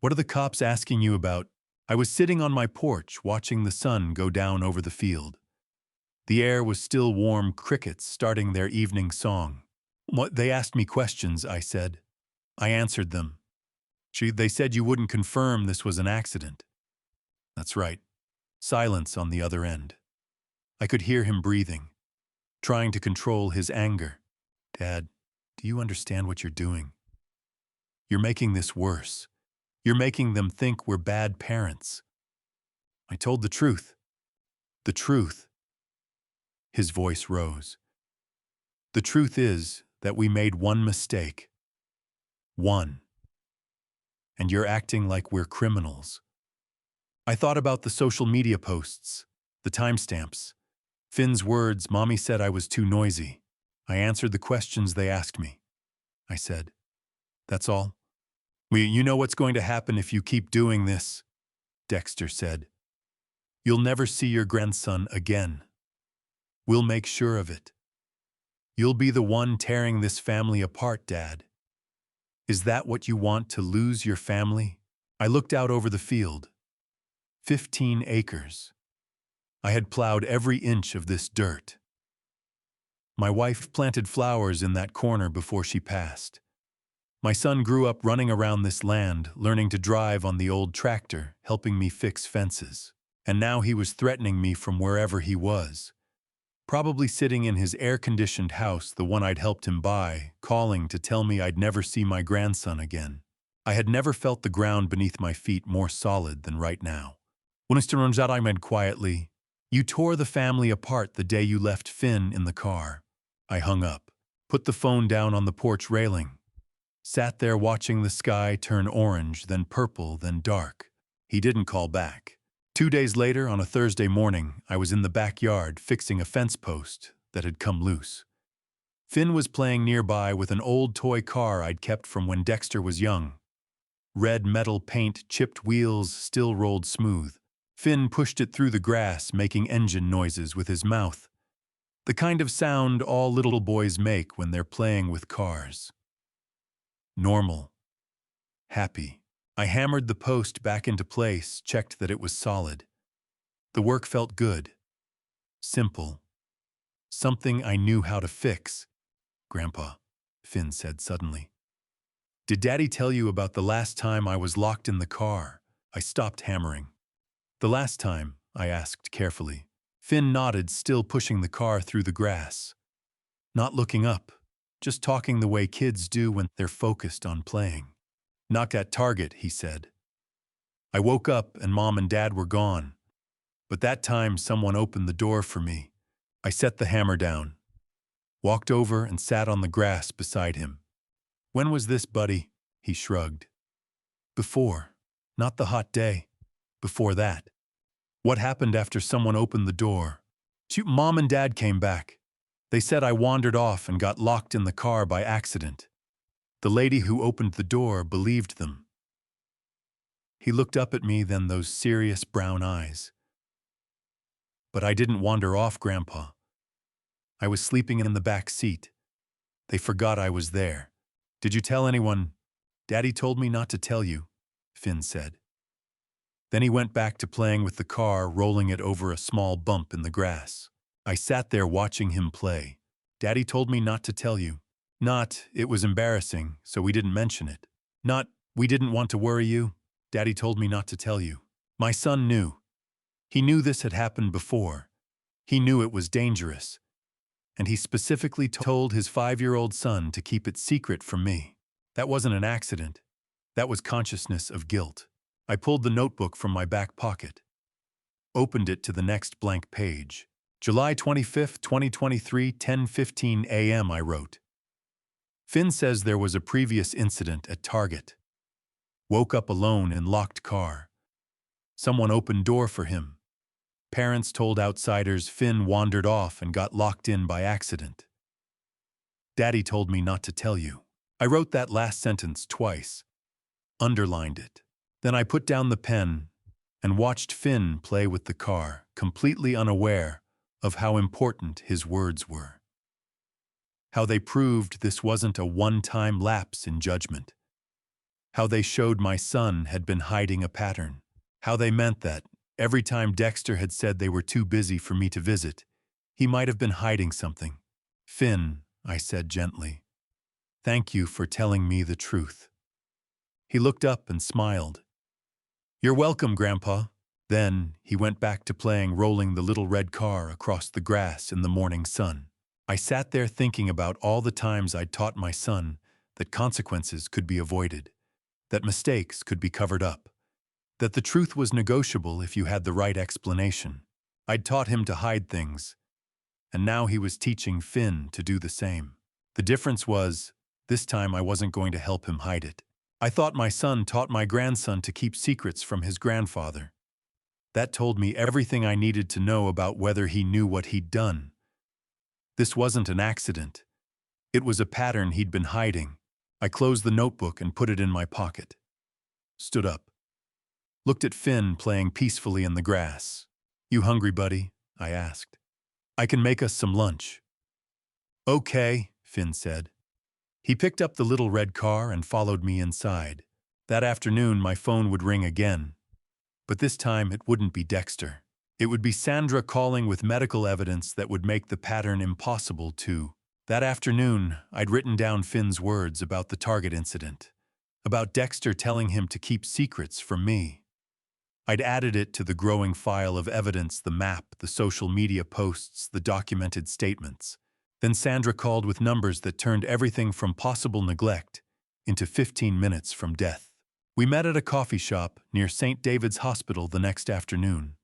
What are the cops asking you about? I was sitting on my porch watching the sun go down over the field. The air was still warm, crickets starting their evening song. They asked me questions, I said. I answered them. They said you wouldn't confirm this was an accident. That's right. Silence on the other end. I could hear him breathing, trying to control his anger. Dad, do you understand what you're doing? You're making this worse. You're making them think we're bad parents. I told the truth. The truth. His voice rose. The truth is that we made one mistake. One. And you're acting like we're criminals. I thought about the social media posts, the timestamps. Finn's words, Mommy said I was too noisy. I answered the questions they asked me. I said, that's all? You know what's going to happen if you keep doing this, Dexter said. You'll never see your grandson again. We'll make sure of it. You'll be the one tearing this family apart, Dad. Is that what you want, to lose your family? I looked out over the field. 15 acres. I had plowed every inch of this dirt. My wife planted flowers in that corner before she passed. My son grew up running around this land, learning to drive on the old tractor, helping me fix fences. And now he was threatening me from wherever he was. Probably sitting in his air-conditioned house, the one I'd helped him buy, calling to tell me I'd never see my grandson again. I had never felt the ground beneath my feet more solid than right now. Mr. Ronzat said quietly, "You tore the family apart the day you left Finn in the car." I hung up, put the phone down on the porch railing, sat there watching the sky turn orange, then purple, then dark. He didn't call back. 2 days later, on a Thursday morning, I was in the backyard fixing a fence post that had come loose. Finn was playing nearby with an old toy car I'd kept from when Dexter was young. Red metal paint, chipped wheels, still rolled smooth. Finn pushed it through the grass, making engine noises with his mouth. The kind of sound all little boys make when they're playing with cars. Normal. Happy. I hammered the post back into place, checked that it was solid. The work felt good. Simple. Something I knew how to fix. "Grandpa," Finn said suddenly. "Did Daddy tell you about the last time I was locked in the car?" I stopped hammering. "The last time?" I asked carefully. Finn nodded, still pushing the car through the grass. Not looking up, just talking the way kids do when they're focused on playing. "Knocked at Target," he said. I woke up and Mom and Dad were gone. But that time someone opened the door for me. I set the hammer down, walked over and sat on the grass beside him. "When was this, buddy?" He shrugged. "Before. Not the hot day. Before that." "What happened after someone opened the door?" "Mom and Dad came back. They said I wandered off and got locked in the car by accident. The lady who opened the door believed them." He looked up at me, then those serious brown eyes. "But I didn't wander off, Grandpa. I was sleeping in the back seat. They forgot I was there." "Did you tell anyone?" "Daddy told me not to tell you," Finn said. Then he went back to playing with the car, rolling it over a small bump in the grass. I sat there watching him play. "Daddy told me not to tell you. Not, it was embarrassing, so we didn't mention it. Not, we didn't want to worry you. Daddy told me not to tell you." My son knew. He knew this had happened before. He knew it was dangerous. And he specifically told his 5-year-old son to keep it secret from me. That wasn't an accident. That was consciousness of guilt. I pulled the notebook from my back pocket, opened it to the next blank page. "July 25th, 2023, 10:15 a.m. I wrote. "Finn says there was a previous incident at Target. Woke up alone in locked car. Someone opened door for him. Parents told outsiders Finn wandered off and got locked in by accident. Daddy told me not to tell you." I wrote that last sentence twice, underlined it. Then I put down the pen and watched Finn play with the car, completely unaware of how important his words were. How they proved this wasn't a one-time lapse in judgment. How they showed my son had been hiding a pattern. How they meant that, every time Dexter had said they were too busy for me to visit, he might have been hiding something. "Finn," I said gently, "thank you for telling me the truth." He looked up and smiled. "You're welcome, Grandpa." Then he went back to playing, rolling the little red car across the grass in the morning sun. I sat there thinking about all the times I'd taught my son that consequences could be avoided, that mistakes could be covered up, that the truth was negotiable if you had the right explanation. I'd taught him to hide things, and now he was teaching Finn to do the same. The difference was, this time I wasn't going to help him hide it. I thought my son taught my grandson to keep secrets from his grandfather. That told me everything I needed to know about whether he knew what he'd done. This wasn't an accident. It was a pattern he'd been hiding. I closed the notebook and put it in my pocket. Stood up. Looked at Finn playing peacefully in the grass. "You hungry, buddy?" I asked. "I can make us some lunch." "Okay," Finn said. He picked up the little red car and followed me inside. That afternoon, my phone would ring again. But this time it wouldn't be Dexter. It would be Sandra calling with medical evidence that would make the pattern impossible to. That afternoon, I'd written down Finn's words about the Target incident, about Dexter telling him to keep secrets from me. I'd added it to the growing file of evidence, the map, the social media posts, the documented statements. Then Sandra called with numbers that turned everything from possible neglect into 15 minutes from death. We met at a coffee shop near St. David's Hospital the next afternoon.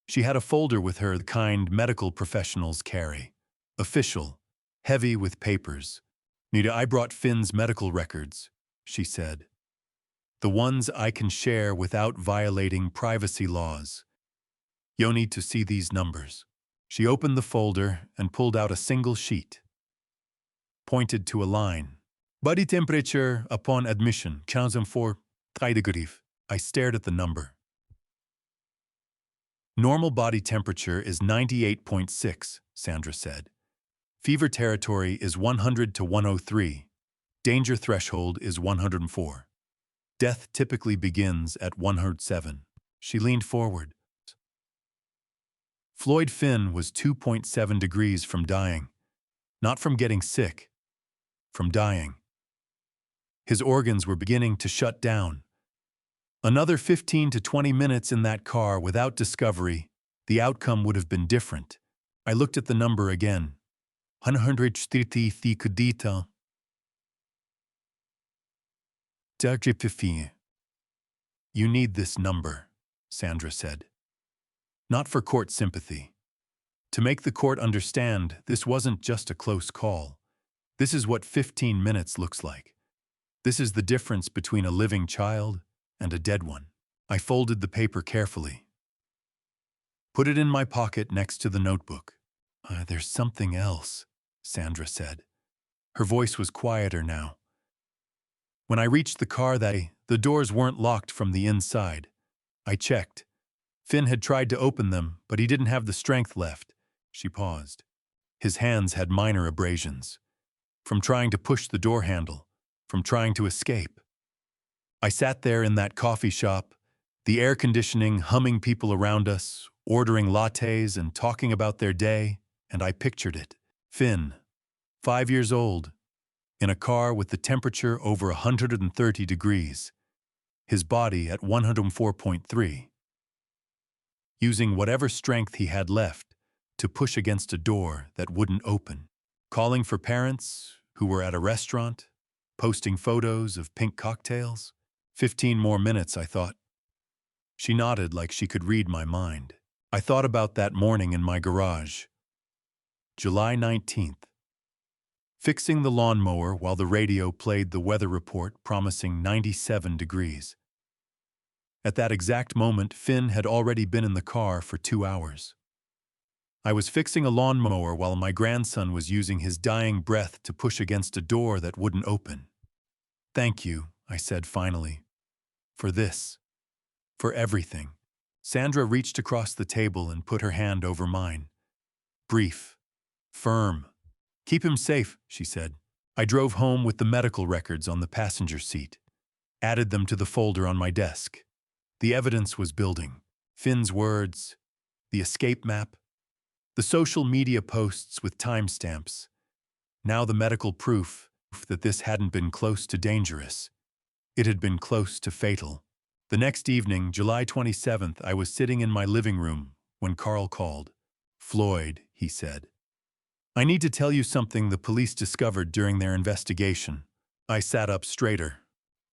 She had a folder with her, the kind medical professionals carry. Official, heavy with papers. "Nita, I brought Finn's medical records," she said. "The ones I can share without violating privacy laws. You'll need to see these numbers." She opened the folder and pulled out a single sheet. Pointed to a line. "Body temperature upon admission, 4 degrees." I stared at the number. "Normal body temperature is 98.6, Sandra said. "Fever territory is 100 to 103. Danger threshold is 104. Death typically begins at 107. She leaned forward. Floyd Finn was 2.7 degrees from dying. Not from getting sick. From dying. His organs were beginning to shut down. Another 15 to 20 minutes in that car without discovery, the outcome would have been different. I looked at the number again. 130 kudita. "You need this number," Sandra said. "Not for court sympathy. To make the court understand this wasn't just a close call. This is what 15 minutes looks like. This is the difference between a living child and a dead one." I folded the paper carefully. Put it in my pocket next to the notebook. "There's something else," Sandra said. Her voice was quieter now. "When I reached the car that day, the doors weren't locked from the inside. I checked. Finn had tried to open them, but he didn't have the strength left." She paused. "His hands had minor abrasions. From trying to push the door handle, from trying to escape." I sat there in that coffee shop, the air conditioning humming, people around us, ordering lattes and talking about their day, and I pictured it. Finn, 5 years old, in a car with the temperature over 130 degrees, his body at 104.3, using whatever strength he had left to push against a door that wouldn't open, calling for parents who were at a restaurant, posting photos of pink cocktails. 15 more minutes, I thought. She nodded like she could read my mind. I thought about that morning in my garage. July 19th. Fixing the lawnmower while the radio played the weather report promising 97 degrees. At that exact moment, Finn had already been in the car for 2 hours. I was fixing a lawnmower while my grandson was using his dying breath to push against a door that wouldn't open. "Thank you," I said finally. "For this. For everything." Sandra reached across the table and put her hand over mine. Brief. Firm. "Keep him safe," she said. I drove home with the medical records on the passenger seat. Added them to the folder on my desk. The evidence was building. Finn's words, the escape map, the social media posts with timestamps. Now the medical proof that this hadn't been close to dangerous. It had been close to fatal. The next evening, July 27th, I was sitting in my living room when Carl called. "Floyd," he said. "I need to tell you something the police discovered during their investigation." I sat up straighter.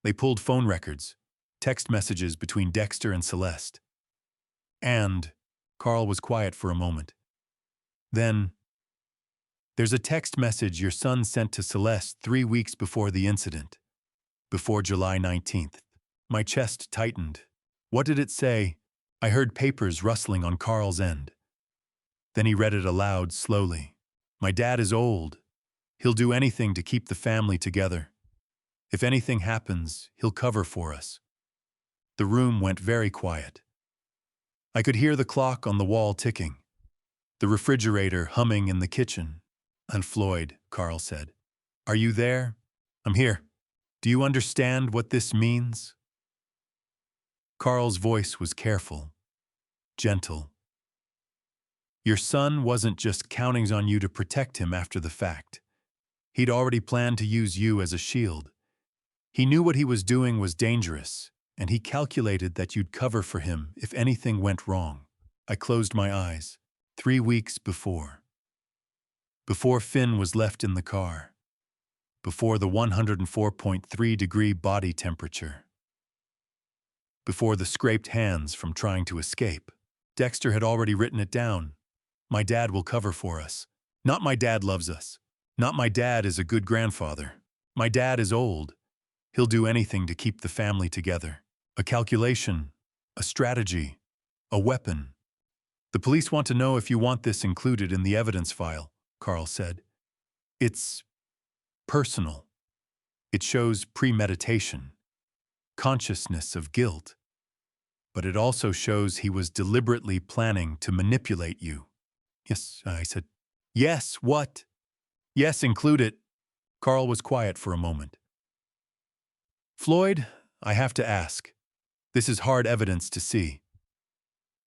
They pulled phone records, text messages between Dexter and Celeste. And Carl was quiet for a moment. Then, "There's a text message your son sent to Celeste 3 weeks before the incident. Before July 19th. My chest tightened. What did it say? I heard papers rustling on Carl's end. Then he read it aloud slowly. "My dad is old. He'll do anything to keep the family together. If anything happens, he'll cover for us." The room went very quiet. I could hear the clock on the wall ticking, the refrigerator humming in the kitchen. "And Floyd," Carl said. "Are you there?" "I'm here. Do you understand what this means?" Carl's voice was careful, gentle. Your son wasn't just counting on you to protect him after the fact. He'd already planned to use you as a shield. He knew what he was doing was dangerous, and he calculated that you'd cover for him if anything went wrong. I closed my eyes. 3 weeks before. Before Finn was left in the car. Before the 104.3-degree body temperature. Before the scraped hands from trying to escape. Dexter had already written it down. My dad will cover for us. Not my dad loves us. Not my dad is a good grandfather. My dad is old. He'll do anything to keep the family together. A calculation, a strategy, a weapon. The police want to know if you want this included in the evidence file, Carl said. It's personal. It shows premeditation, consciousness of guilt. But it also shows he was deliberately planning to manipulate you. Yes, I said. Yes, what? Yes, include it. Carl was quiet for a moment. Floyd, I have to ask. This is hard evidence to see.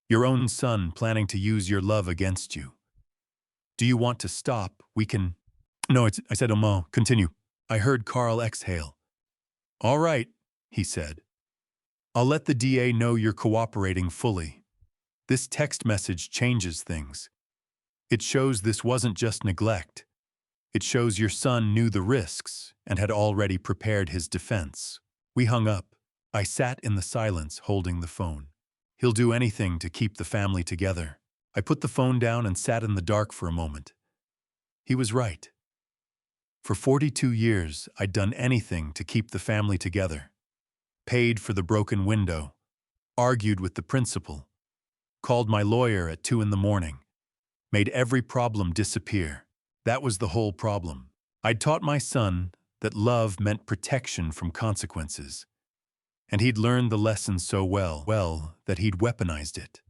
Your own son planning to use your love against you. Do you want to stop? We can... No, I said, continue. I heard Carl exhale. All right, he said. I'll let the DA know you're cooperating fully. This text message changes things. It shows this wasn't just neglect. It shows your son knew the risks and had already prepared his defense. We hung up. I sat in the silence holding the phone. He'll do anything to keep the family together. I put the phone down and sat in the dark for a moment. He was right. For 42 years, I'd done anything to keep the family together. Paid for the broken window. Argued with the principal. Called my lawyer at 2 a.m. Made every problem disappear. That was the whole problem. I'd taught my son that love meant protection from consequences. And he'd learned the lesson so well that he'd weaponized it.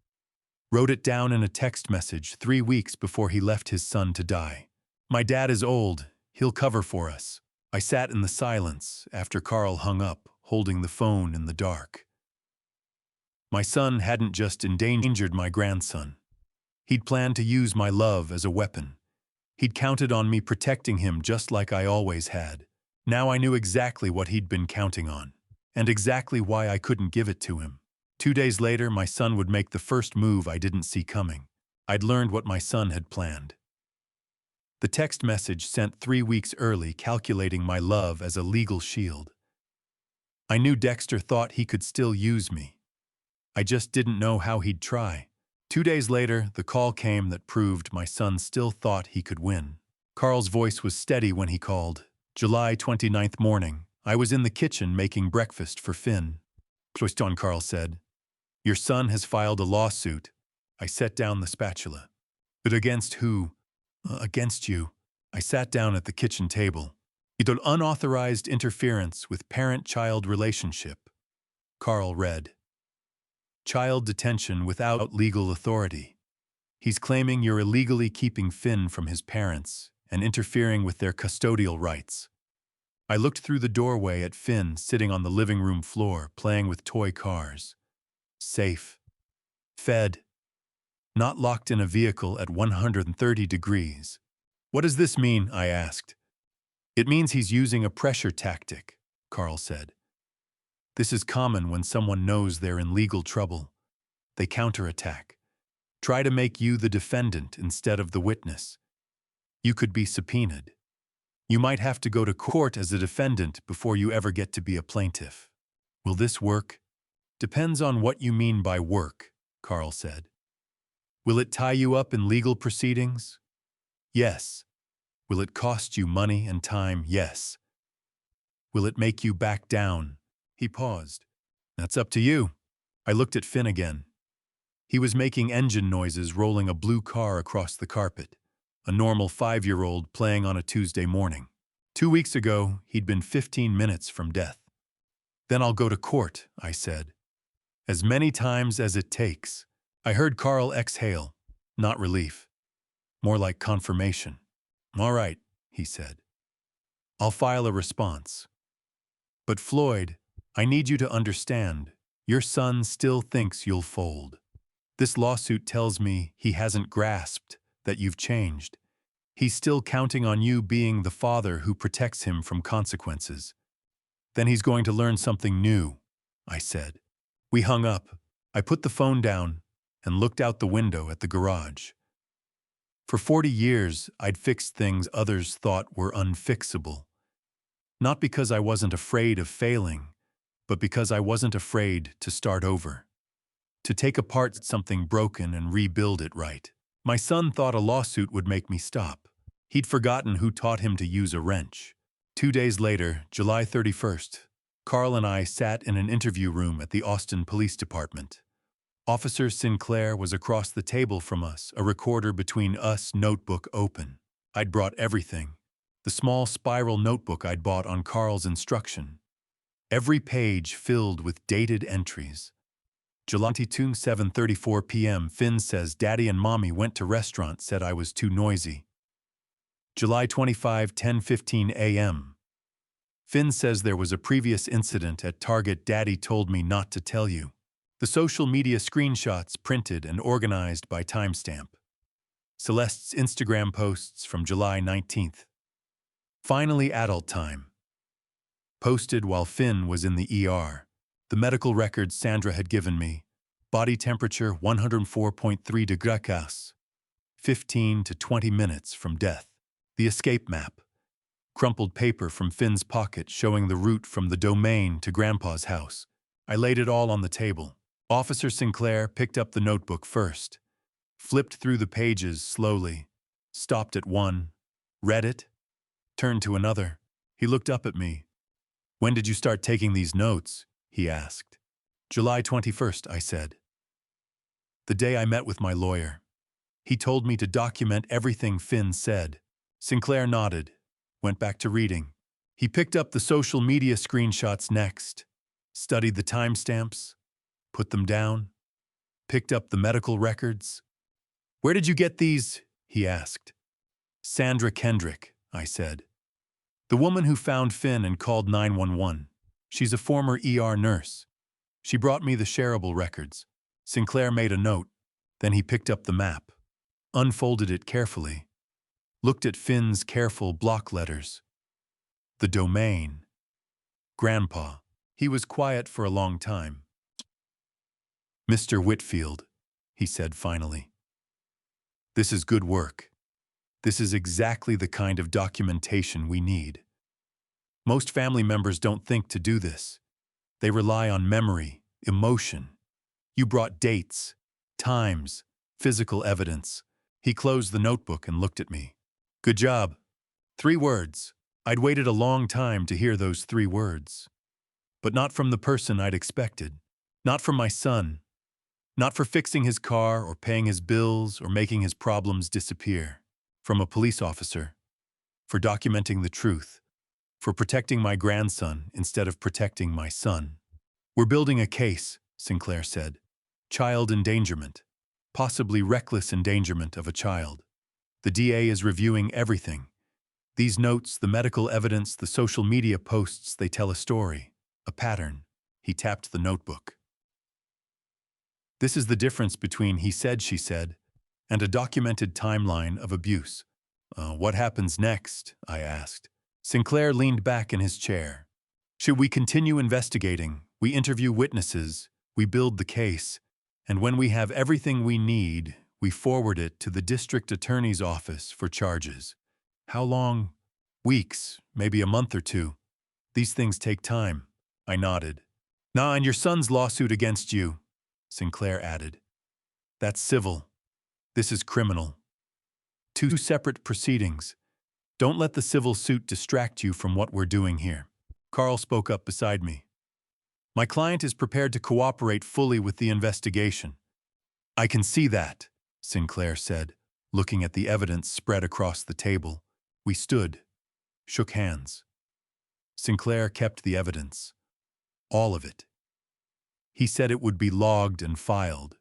Wrote it down in a text message 3 weeks before he left his son to die. My dad is old. He'll cover for us. I sat in the silence after Carl hung up, holding the phone in the dark. My son hadn't just endangered my grandson. He'd planned to use my love as a weapon. He'd counted on me protecting him just like I always had. Now I knew exactly what he'd been counting on, and exactly why I couldn't give it to him. 2 days later, my son would make the first move I didn't see coming. I'd learned what my son had planned. The text message sent 3 weeks early calculating my love as a legal shield. I knew Dexter thought he could still use me. I just didn't know how he'd try. 2 days later, the call came that proved my son still thought he could win. Carl's voice was steady when he called. July 29th morning, I was in the kitchen making breakfast for Finn. Cloiston, Carl said. Your son has filed a lawsuit. I set down the spatula. But against who? Against you. I sat down at the kitchen table. It'll unauthorized interference with parent-child relationship. Carl read. Child detention without legal authority. He's claiming you're illegally keeping Finn from his parents and interfering with their custodial rights. I looked through the doorway at Finn sitting on the living room floor playing with toy cars. Safe. Fed. Not locked in a vehicle at 130 degrees. What does this mean? I asked. It means he's using a pressure tactic, Carl said. This is common when someone knows they're in legal trouble. They counterattack. Try to make you the defendant instead of the witness. You could be subpoenaed. You might have to go to court as a defendant before you ever get to be a plaintiff. Will this work? Depends on what you mean by work, Carl said. Will it tie you up in legal proceedings? Yes. Will it cost you money and time? Yes. Will it make you back down? He paused. That's up to you. I looked at Finn again. He was making engine noises rolling a blue car across the carpet, a normal 5-year-old playing on a Tuesday morning. 2 weeks ago, he'd been 15 minutes from death. Then I'll go to court, I said. As many times as it takes. I heard Carl exhale, not relief. More like confirmation. All right, he said. I'll file a response. But Floyd, I need you to understand, Your son still thinks you'll fold. This lawsuit tells me he hasn't grasped that you've changed. He's still counting on you being the father who protects him from consequences. Then he's going to learn something new, I said. We hung up. I put the phone down and looked out the window at the garage. For 40 years, I'd fixed things others thought were unfixable. Not because I wasn't afraid of failing, but because I wasn't afraid to start over. To take apart something broken and rebuild it right. My son thought a lawsuit would make me stop. He'd forgotten who taught him to use a wrench. 2 days later, July 31st, Carl and I sat in an interview room at the Austin Police Department. Officer Sinclair was across the table from us, a recorder between us, notebook open. I'd brought everything. The small spiral notebook I'd bought on Carl's instruction. Every page filled with dated entries. July 22, 7:34 p.m. Finn says Daddy and Mommy went to restaurant, said I was too noisy. July 25, 10:15 a.m. Finn says there was a previous incident at Target. Daddy told me not to tell you. The social media screenshots printed and organized by timestamp. Celeste's Instagram posts from July 19th. Finally, adult time. Posted while Finn was in the ER. The medical records Sandra had given me. Body temperature 104.3 degrees. 15 to 20 minutes from death. The escape map. Crumpled paper from Finn's pocket showing the route from the domain to Grandpa's house. I laid it all on the table. Officer Sinclair picked up the notebook first. Flipped through the pages slowly. Stopped at one. Read it. Turned to another. He looked up at me. When did you start taking these notes? He asked. July 21st, I said. The day I met with my lawyer. He told me to document everything Finn said. Sinclair nodded, went back to reading. He picked up the social media screenshots next, studied the timestamps, put them down, picked up the medical records. Where did you get these? He asked. Sandra Kendrick, I said. The woman who found Finn and called 911. She's a former ER nurse. She brought me the shareable records. Sinclair made a note. Then he picked up the map, unfolded it carefully, looked at Finn's careful block letters. The domain. Grandpa. He was quiet for a long time. Mr. Whitfield, he said finally. This is good work. This is exactly the kind of documentation we need. Most family members don't think to do this. They rely on memory, emotion. You brought dates, times, physical evidence. He closed the notebook and looked at me. Good job. 3 words. I'd waited a long time to hear those 3 words. But not from the person I'd expected. Not from my son. Not for fixing his car or paying his bills or making his problems disappear. From a police officer. For documenting the truth. For protecting my grandson instead of protecting my son. We're building a case, Sinclair said. Child endangerment. Possibly reckless endangerment of a child. The DA is reviewing everything. These notes, the medical evidence, the social media posts, they tell a story, a pattern. He tapped the notebook. This is the difference between he said, she said, and a documented timeline of abuse. What happens next? I asked. Sinclair leaned back in his chair. Should we continue investigating? We interview witnesses, we build the case, and when we have everything we need, we forward it to the district attorney's office for charges. How long? Weeks, maybe a month or 2. These things take time. I nodded. Nah, and your son's lawsuit against you, Sinclair added. That's civil. This is criminal. 2 separate proceedings. Don't let the civil suit distract you from what we're doing here. Carl spoke up beside me. My client is prepared to cooperate fully with the investigation. I can see that, Sinclair said, looking at the evidence spread across the table. We stood, shook hands. Sinclair kept the evidence. All of it. He said it would be logged and filed,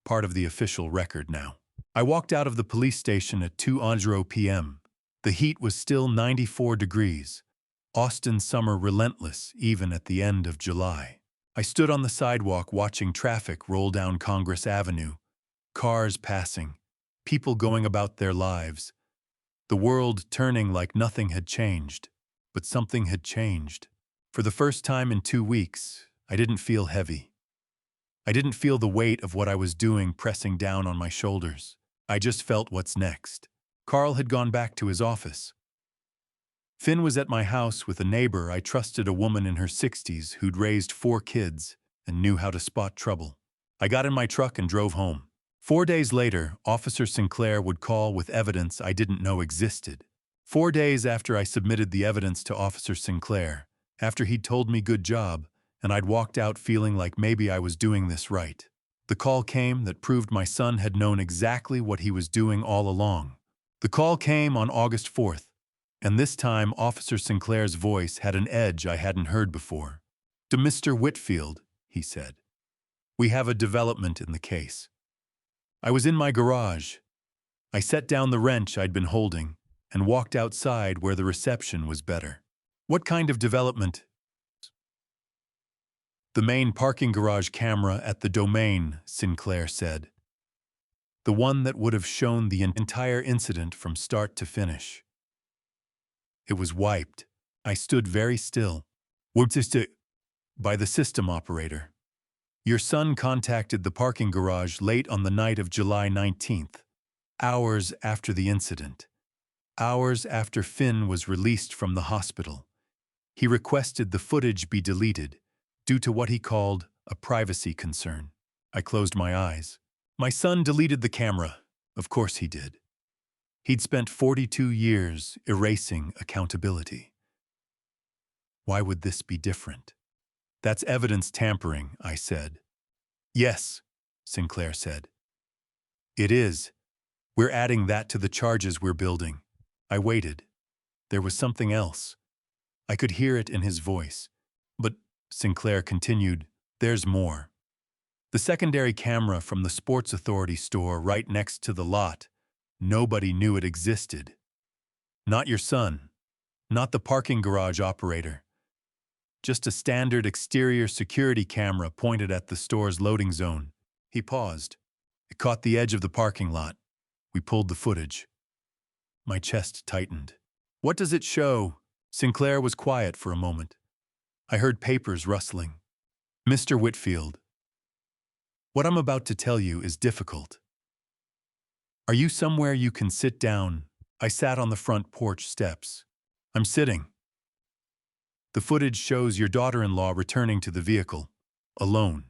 part of the official record now. I walked out of the police station at 2:00 p.m. The heat was still 94 degrees. Austin summer relentless even at the end of July. I stood on the sidewalk watching traffic roll down Congress Avenue, cars passing, people going about their lives, the world turning like nothing had changed. But something had changed. For the first time in 2 weeks, I didn't feel heavy. I didn't feel the weight of what I was doing pressing down on my shoulders. I just felt what's next. Carl had gone back to his office. Finn was at my house with a neighbor I trusted, a woman in her 60s who'd raised 4 kids and knew how to spot trouble. I got in my truck and drove home. 4 days later, Officer Sinclair would call with evidence I didn't know existed. 4 days after I submitted the evidence to Officer Sinclair, after he'd told me good job, and I'd walked out feeling like maybe I was doing this right, the call came that proved my son had known exactly what he was doing all along. The call came on August 4th, and this time Officer Sinclair's voice had an edge I hadn't heard before. "To Mr. Whitfield," he said, "we have a development in the case." I was in my garage. I set down the wrench I'd been holding and walked outside where the reception was better. "What kind of development?" "The main parking garage camera at the Domain," Sinclair said. "The one that would have shown the entire incident from start to finish." It was wiped. I stood very still. "By the system operator. Your son contacted the parking garage late on the night of July 19th, hours after the incident, hours after Finn was released from the hospital. He requested the footage be deleted due to what he called a privacy concern." I closed my eyes. My son deleted the camera. Of course he did. He'd spent 42 years erasing accountability. Why would this be different? "That's evidence tampering," I said. "Yes," Sinclair said. "It is. We're adding that to the charges we're building." I waited. There was something else. I could hear it in his voice. "But," Sinclair continued, "there's more. The secondary camera from the Sports Authority store right next to the lot, nobody knew it existed. Not your son. Not the parking garage operator. Just a standard exterior security camera pointed at the store's loading zone." He paused. "It caught the edge of the parking lot. We pulled the footage." My chest tightened. "What does it show?" Sinclair was quiet for a moment. I heard papers rustling. "Mr. Whitfield, what I'm about to tell you is difficult. Are you somewhere you can sit down?" I sat on the front porch steps. "I'm sitting." "The footage shows your daughter-in-law returning to the vehicle, alone,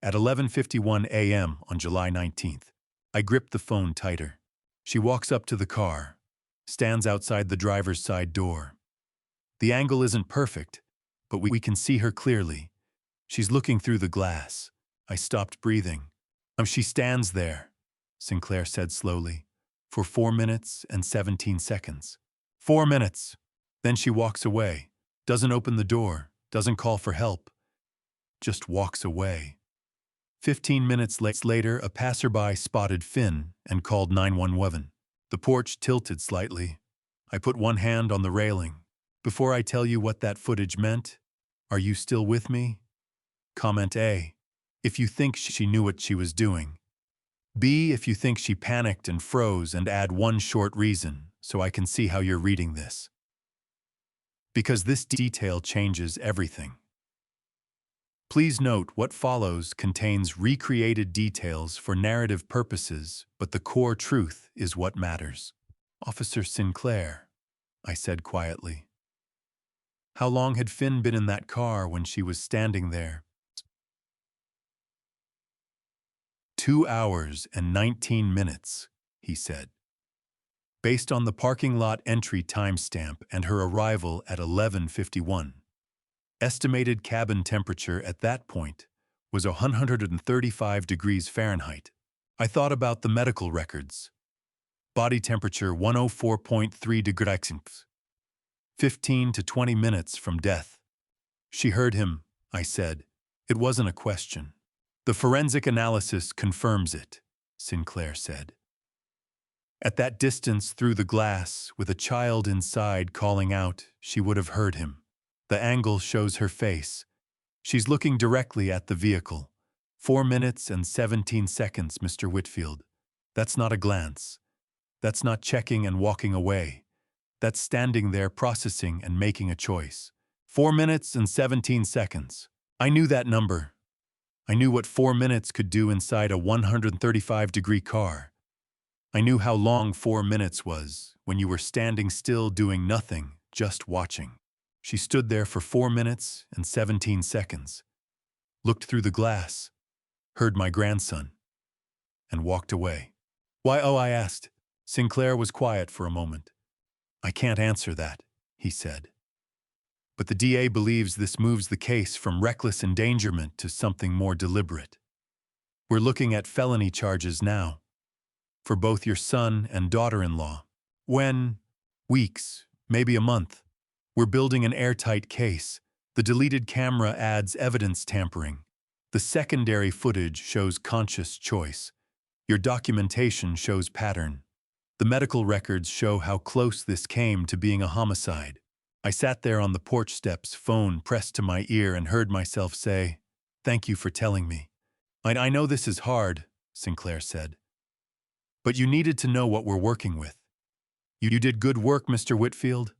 at 11:51 a.m. on July 19th. I gripped the phone tighter. She walks up to the car, stands outside the driver's side door. The angle isn't perfect, but we can see her clearly. She's looking through the glass." I stopped breathing. She stands there," Sinclair said slowly, "for 4 minutes and 17 seconds. 4 minutes. Then she walks away. Doesn't open the door, doesn't call for help, just walks away. 15 minutes later, a passerby spotted Finn and called 911. The porch tilted slightly. I put one hand on the railing. "Before I tell you what that footage meant, are you still with me? Comment A, if you think she knew what she was doing. B, if you think she panicked and froze, and add one short reason so I can see how you're reading this. Because this detail changes everything. Please note what follows contains recreated details for narrative purposes, but the core truth is what matters." "Officer Sinclair," I said quietly. "How long had Finn been in that car when she was standing there?" 2 hours and 19 minutes, he said. Based on the parking lot entry timestamp and her arrival at 11:51. Estimated cabin temperature at that point was 135 degrees Fahrenheit. I thought about the medical records. Body temperature 104.3 degrees. 15 to 20 minutes from death. "She heard him," I said. It wasn't a question. "The forensic analysis confirms it," Sinclair said. "At that distance through the glass, with a child inside calling out, she would have heard him. The angle shows her face. She's looking directly at the vehicle. 4 minutes and 17 seconds, Mr. Whitfield. That's not a glance. That's not checking and walking away. That's standing there processing and making a choice. 4 minutes and 17 seconds. I knew that number. I knew what 4 minutes could do inside a 135-degree car. I knew how long 4 minutes was when you were standing still doing nothing, just watching. She stood there for 4 minutes and 17 seconds, looked through the glass, heard my grandson, and walked away. Why, oh, I asked. Sinclair was quiet for a moment. I can't answer that, he said. But the DA believes this moves the case from reckless endangerment to something more deliberate. We're looking at felony charges now, for both your son and daughter-in-law. When? Weeks, maybe a month. We're building an airtight case. The deleted camera adds evidence tampering. The secondary footage shows conscious choice. Your documentation shows pattern. The medical records show how close this came to being a homicide. I sat there on the porch steps, phone pressed to my ear, and heard myself say, "Thank you for telling me." I know this is hard," Sinclair said. "But you needed to know what we're working with. You did good work, Mr. Whitfield.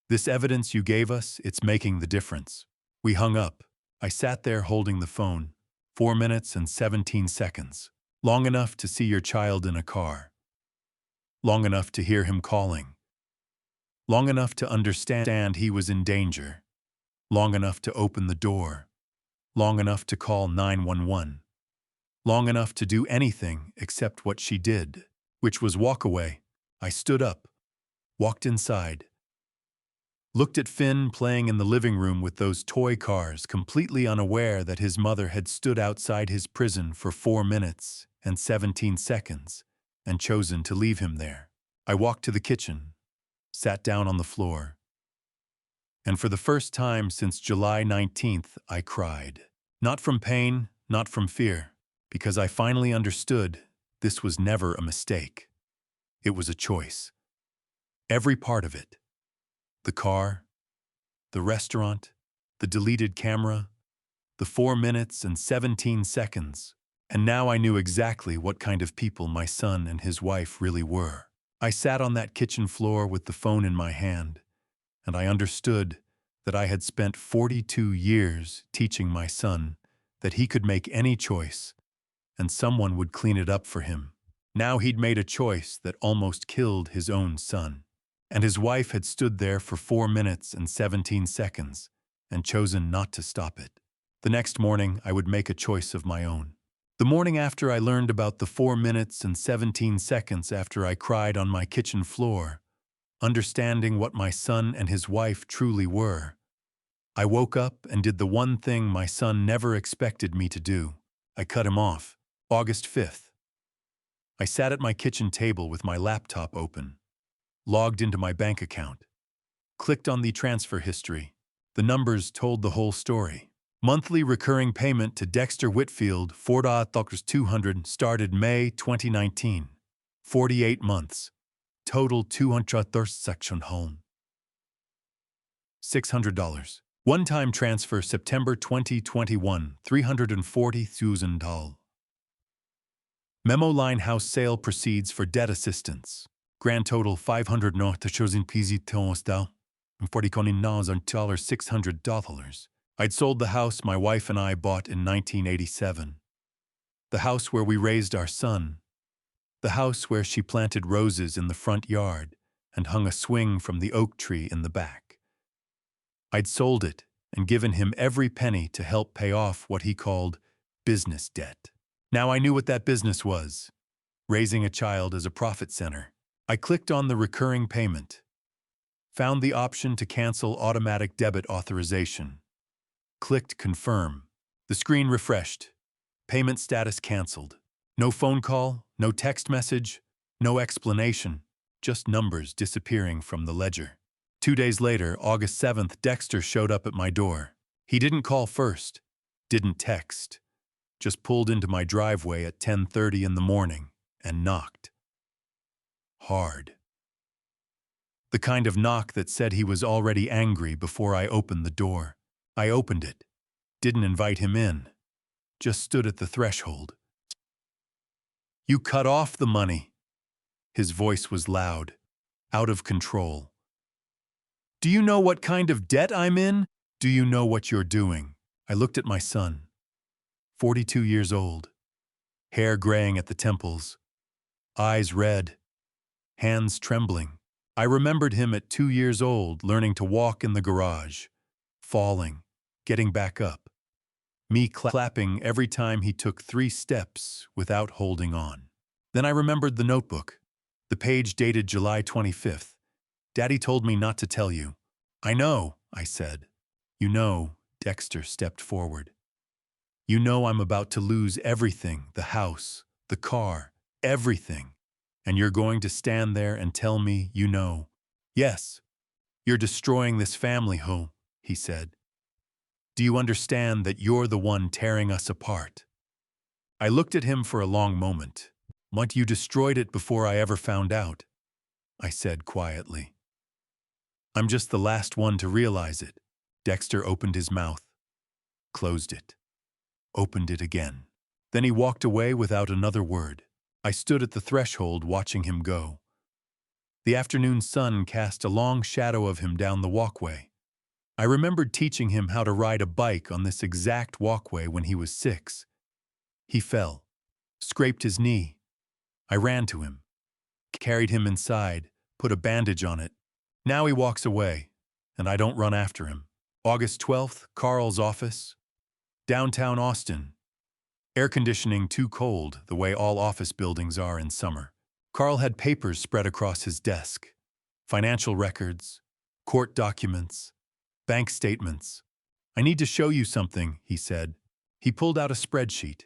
This evidence you gave us, it's making the difference." We hung up. I sat there holding the phone. 4 minutes and 17 seconds. Long enough to see your child in a car. Long enough to hear him calling. Long enough to understand he was in danger. Long enough to open the door. Long enough to call 911. Long enough to do anything except what she did, which was walk away. I stood up, walked inside, looked at Finn playing in the living room with those toy cars, completely unaware that his mother had stood outside his prison for 4 minutes and 17 seconds and chosen to leave him there. I walked to the kitchen, sat down on the floor, and for the first time since July 19th, I cried. Not from pain, not from fear, because I finally understood this was never a mistake. It was a choice. Every part of it. The car, the restaurant, the deleted camera, the 4 minutes and 17 seconds. And now I knew exactly what kind of people my son and his wife really were. I sat on that kitchen floor with the phone in my hand, and I understood that I had spent 42 years teaching my son that he could make any choice, and someone would clean it up for him. Now he'd made a choice that almost killed his own son. And his wife had stood there for 4 minutes and 17 seconds and chosen not to stop it. The next morning, I would make a choice of my own. The morning after I learned about the 4 minutes and 17 seconds after I cried on my kitchen floor, understanding what my son and his wife truly were, I woke up and did the one thing my son never expected me to do. I cut him off. August 5th. I sat at my kitchen table with my laptop open, logged into my bank account, clicked on the transfer history. The numbers told the whole story. Monthly recurring payment to Dexter Whitfield, $4,200, started May 2019. 48 months. Total $200 $600. One-time transfer September 2021, $340,000. Memo line house sale proceeds for debt assistance. Grand total $500 no to chosen PZ Tonosdal, and $600. I'd sold the house my wife and I bought in 1987. The house where we raised our son. The house where she planted roses in the front yard and hung a swing from the oak tree in the back. I'd sold it and given him every penny to help pay off what he called business debt. Now I knew what that business was, raising a child as a profit center. I clicked on the recurring payment, found the option to cancel automatic debit authorization, clicked confirm. The screen refreshed. Payment status canceled. No phone call, no text message, no explanation, just numbers disappearing from the ledger. 2 days later, August 7th, Dexter showed up at my door. He didn't call first, didn't text, just pulled into my driveway at 10:30 in the morning and knocked. Hard. The kind of knock that said he was already angry before I opened the door. I opened it. Didn't invite him in. Just stood at the threshold. You cut off the money. His voice was loud, out of control. Do you know what kind of debt I'm in? Do you know what you're doing? I looked at my son, 42 years old, hair graying at the temples, eyes red, hands trembling. I remembered him at 2 years old, learning to walk in the garage, falling, getting back up, me clapping every time he took 3 steps without holding on. Then I remembered the notebook, the page dated July 25th. Daddy told me not to tell you. I know, I said. You know, Dexter stepped forward. You know I'm about to lose everything, the house, the car, everything. And you're going to stand there and tell me you know. Yes, you're destroying this family home, he said. Do you understand that you're the one tearing us apart? I looked at him for a long moment. But you destroyed it before I ever found out, I said quietly. I'm just the last one to realize it. Dexter opened his mouth, closed it, opened it again. Then he walked away without another word. I stood at the threshold watching him go. The afternoon sun cast a long shadow of him down the walkway. I remembered teaching him how to ride a bike on this exact walkway when he was 6. He fell, scraped his knee. I ran to him, carried him inside, put a bandage on it. Now he walks away, and I don't run after him. August 12th, Carl's office. Downtown Austin. Air conditioning too cold, the way all office buildings are in summer. Carl had papers spread across his desk. Financial records, court documents, bank statements. I need to show you something, he said. He pulled out a spreadsheet,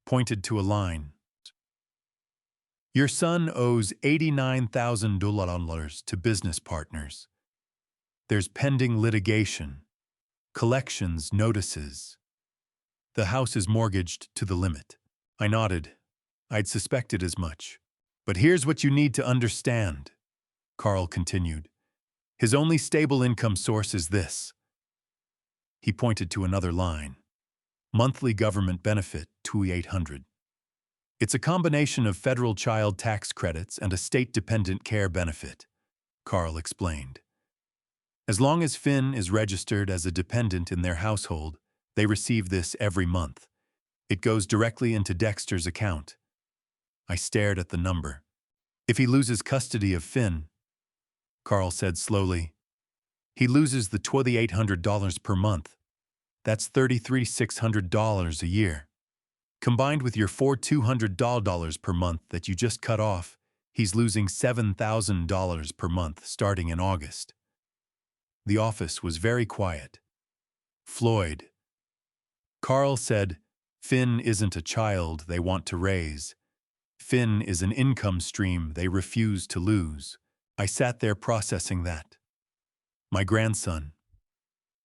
pointed to a line. Your son owes $89,000 to business partners. There's pending litigation, collections notices. The house is mortgaged to the limit. I nodded. I'd suspected as much. But here's what you need to understand, Carl continued. His only stable income source is this. He pointed to another line. Monthly government benefit, $2,800. It's a combination of federal child tax credits and a state-dependent care benefit, Carl explained. As long as Finn is registered as a dependent in their household, they receive this every month. It goes directly into Dexter's account. I stared at the number. If he loses custody of Finn, Carl said slowly, he loses the $2,800 per month. That's $33,600 a year. Combined with your $4,200 per month that you just cut off, he's losing $7,000 per month starting in August. The office was very quiet. Floyd. Carl said, Finn isn't a child they want to raise. Finn is an income stream they refuse to lose. I sat there processing that. My grandson,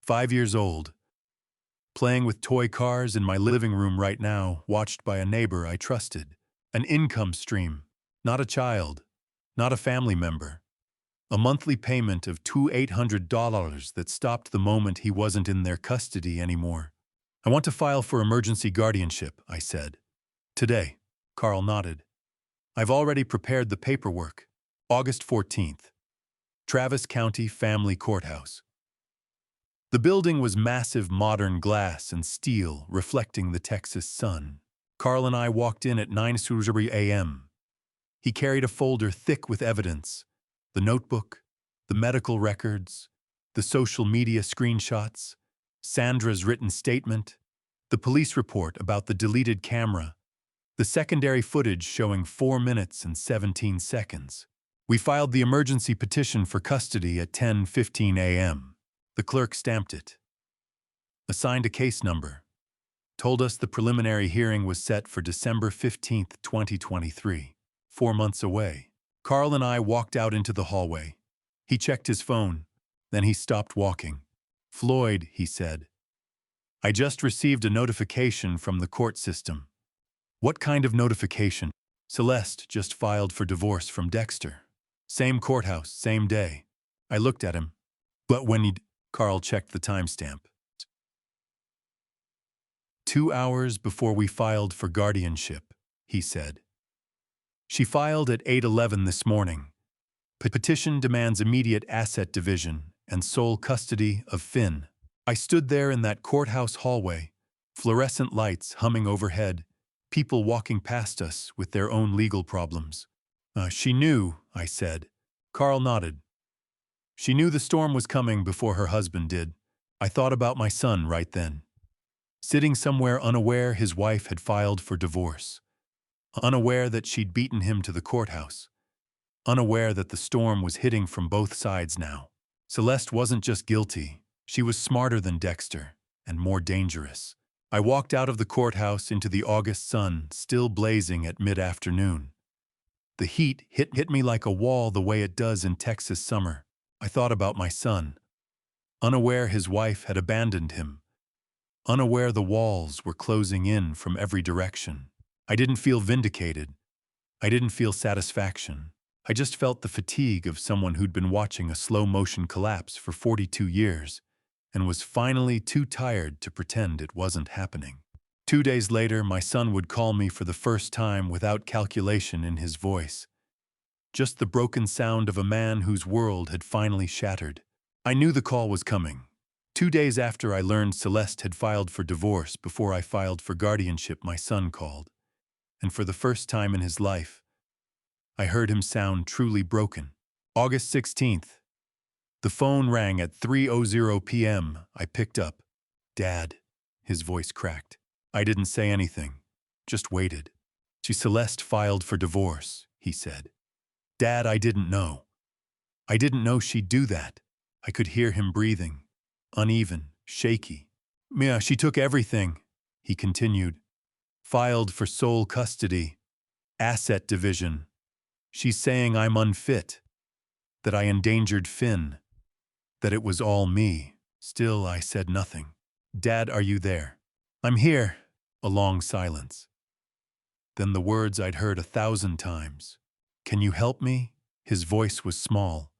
5 years old, playing with toy cars in my living room right now, watched by a neighbor I trusted. An income stream, not a child, not a family member. A monthly payment of $2,800 that stopped the moment he wasn't in their custody anymore. I want to file for emergency guardianship, I said. Today, Carl nodded. I've already prepared the paperwork. August 14th. Travis County Family Courthouse. The building was massive modern glass and steel reflecting the Texas sun. Carl and I walked in at 9:30 a.m. He carried a folder thick with evidence, the notebook, the medical records, the social media screenshots, Sandra's written statement, the police report about the deleted camera, the secondary footage showing 4 minutes and 17 seconds. We filed the emergency petition for custody at 10:15 a.m. The clerk stamped it, assigned a case number, told us the preliminary hearing was set for December 15, 2023, 4 months away. Carl and I walked out into the hallway. He checked his phone, then he stopped walking. Floyd, he said, I just received a notification from the court system. What kind of notification? Celeste just filed for divorce from Dexter. Same courthouse, same day. I looked at him. But when Carl checked the timestamp. 2 hours before we filed for guardianship, he said. She filed at 8:11 this morning. Petition demands immediate asset division and sole custody of Finn. I stood there in that courthouse hallway, fluorescent lights humming overhead, people walking past us with their own legal problems. She knew, I said. Carl nodded. She knew the storm was coming before her husband did. I thought about my son right then. Sitting somewhere unaware his wife had filed for divorce. Unaware that she'd beaten him to the courthouse. Unaware that the storm was hitting from both sides now. Celeste wasn't just guilty, she was smarter than Dexter, and more dangerous. I walked out of the courthouse into the August sun, still blazing at mid-afternoon. The heat hit me like a wall the way it does in Texas summer. I thought about my son. Unaware his wife had abandoned him. Unaware the walls were closing in from every direction. I didn't feel vindicated. I didn't feel satisfaction. I just felt the fatigue of someone who'd been watching a slow-motion collapse for 42 years and was finally too tired to pretend it wasn't happening. 2 days later, my son would call me for the first time without calculation in his voice. Just the broken sound of a man whose world had finally shattered. I knew the call was coming. 2 days after I learned Celeste had filed for divorce before I filed for guardianship, my son called. And for the first time in his life, I heard him sound truly broken. August 16th. The phone rang at 3:00 p.m. I picked up. Dad. His voice cracked. I didn't say anything, just waited. Celeste filed for divorce, he said. Dad, I didn't know. I didn't know she'd do that. I could hear him breathing, uneven, shaky. Mia, she took everything, he continued. Filed for sole custody, asset division. She's saying I'm unfit, that I endangered Finn, that it was all me. Still, I said nothing. Dad, are you there? I'm here. A long silence. Then the words I'd heard 1,000 times. Can you help me? His voice was small.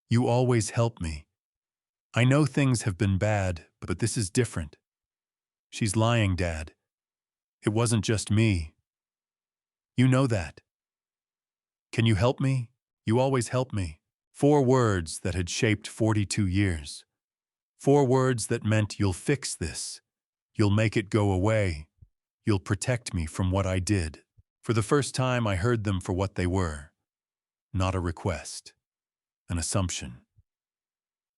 You always help me. I know things have been bad, but this is different. She's lying, Dad. It wasn't just me. You know that. Can you help me? You always help me. 4 words that had shaped 42 years. 4 words that meant you'll fix this. You'll make it go away. You'll protect me from what I did. For the first time, I heard them for what they were. Not a request. An assumption.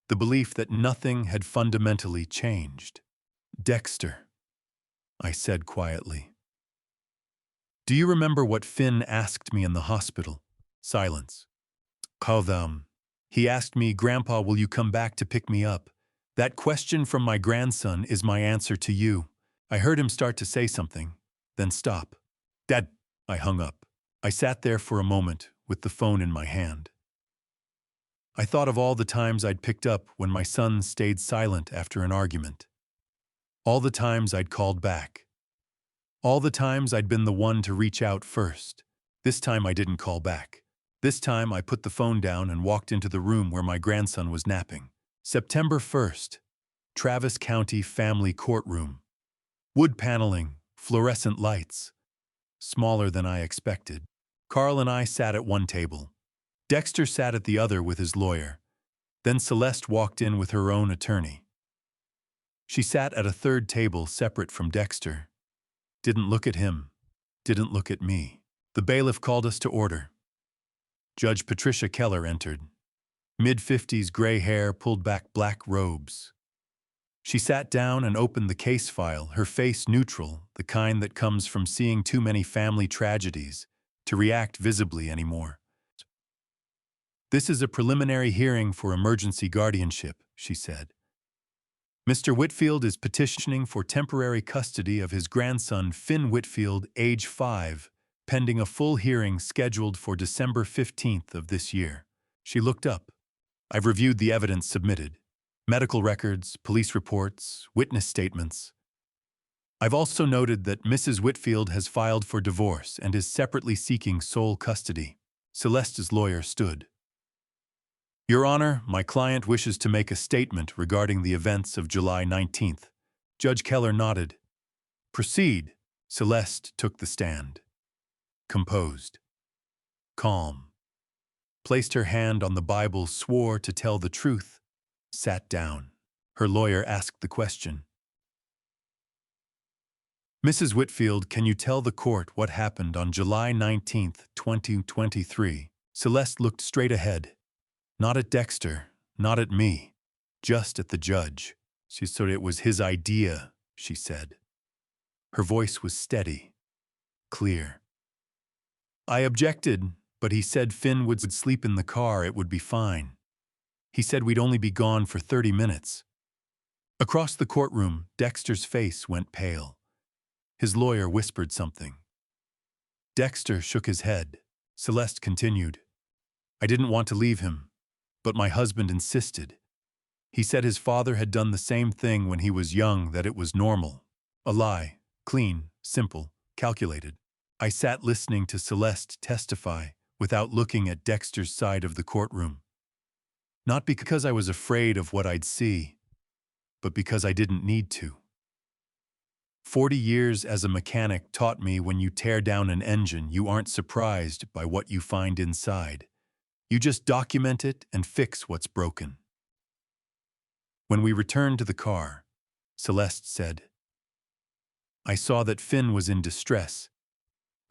The belief that nothing had fundamentally changed. Dexter, I said quietly. Do you remember what Finn asked me in the hospital? Silence. Call them. He asked me, Grandpa, will you come back to pick me up? That question from my grandson is my answer to you. I heard him start to say something, then stop. Dad, I hung up. I sat there for a moment with the phone in my hand. I thought of all the times I'd picked up when my son stayed silent after an argument. All the times I'd called back. All the times I'd been the one to reach out first. This time I didn't call back. This time I put the phone down and walked into the room where my grandson was napping. September 1st, Travis County Family Courtroom. Wood paneling, fluorescent lights. Smaller than I expected. Carl and I sat at one table. Dexter sat at the other with his lawyer. Then Celeste walked in with her own attorney. She sat at a third table separate from Dexter. Didn't look at him. Didn't look at me. The bailiff called us to order. Judge Patricia Keller entered. Mid-50s gray hair, pulled back black robes. She sat down and opened the case file, her face neutral, the kind that comes from seeing too many family tragedies to react visibly anymore. This is a preliminary hearing for emergency guardianship, she said. Mr. Whitfield is petitioning for temporary custody of his grandson, Finn Whitfield, age 5, pending a full hearing scheduled for December 15th of this year. She looked up. I've reviewed the evidence submitted. Medical records, police reports, witness statements. I've also noted that Mrs. Whitfield has filed for divorce and is separately seeking sole custody. Celeste's lawyer stood. Your Honor, my client wishes to make a statement regarding the events of July 19th. Judge Keller nodded. Proceed. Celeste took the stand. Composed. Calm. Placed her hand on the Bible, swore to tell the truth, sat down. Her lawyer asked the question. Mrs. Whitfield, can you tell the court what happened on July 19, 2023? Celeste looked straight ahead. Not at Dexter, not at me, just at the judge. She said it was his idea, she said. Her voice was steady, clear. I objected, but he said Finn would sleep in the car, it would be fine. He said we'd only be gone for 30 minutes. Across the courtroom, Dexter's face went pale. His lawyer whispered something. Dexter shook his head. Celeste continued. I didn't want to leave him, but my husband insisted. He said his father had done the same thing when he was young, that it was normal. A lie, clean, simple, calculated. I sat listening to Celeste testify without looking at Dexter's side of the courtroom. Not because I was afraid of what I'd see, but because I didn't need to. 40 years as a mechanic taught me when you tear down an engine, you aren't surprised by what you find inside. You just document it and fix what's broken. When we returned to the car, Celeste said, I saw that Finn was in distress.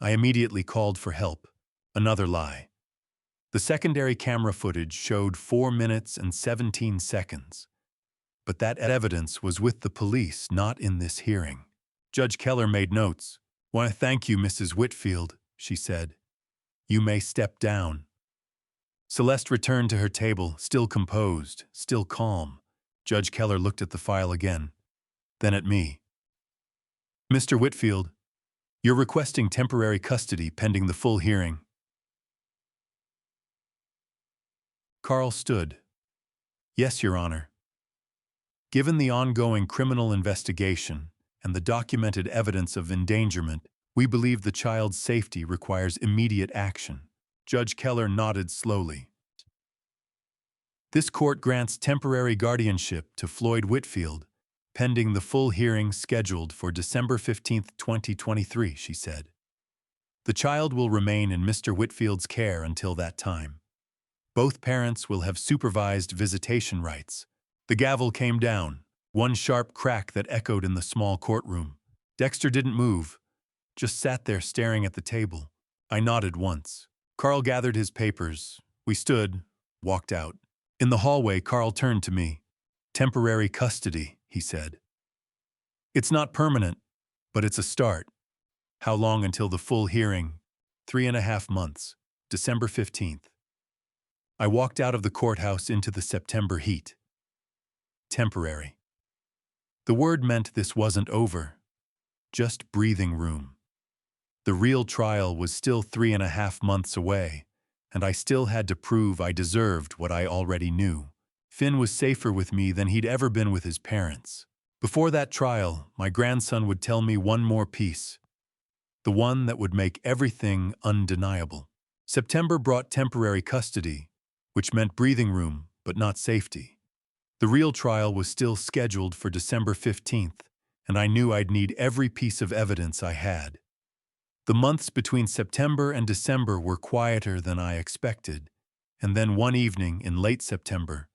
I immediately called for help. Another lie. The secondary camera footage showed 4 minutes and 17 seconds. But that evidence was with the police, not in this hearing. Judge Keller made notes. Want to thank you, Mrs. Whitfield, she said. You may step down. Celeste returned to her table, still composed, still calm. Judge Keller looked at the file again, then at me. Mr. Whitfield, you're requesting temporary custody pending the full hearing. Carl stood. Yes, Your Honor. Given the ongoing criminal investigation and the documented evidence of endangerment, we believe the child's safety requires immediate action. Judge Keller nodded slowly. This court grants temporary guardianship to Floyd Whitfield, pending the full hearing scheduled for December 15, 2023, she said. The child will remain in Mr. Whitfield's care until that time. Both parents will have supervised visitation rights. The gavel came down, one sharp crack that echoed in the small courtroom. Dexter didn't move, just sat there staring at the table. I nodded once. Carl gathered his papers. We stood, walked out. In the hallway, Carl turned to me. Temporary custody, he said. It's not permanent, but it's a start. How long until the full hearing? 3.5 months, December 15th. I walked out of the courthouse into the September heat. Temporary. The word meant this wasn't over, just breathing room. The real trial was still 3.5 months away, and I still had to prove I deserved what I already knew. Finn was safer with me than he'd ever been with his parents. Before that trial, my grandson would tell me one more piece, the one that would make everything undeniable. September brought temporary custody, which meant breathing room, but not safety. The real trial was still scheduled for December 15th, and I knew I'd need every piece of evidence I had. The months between September and December were quieter than I expected, and then one evening in late September,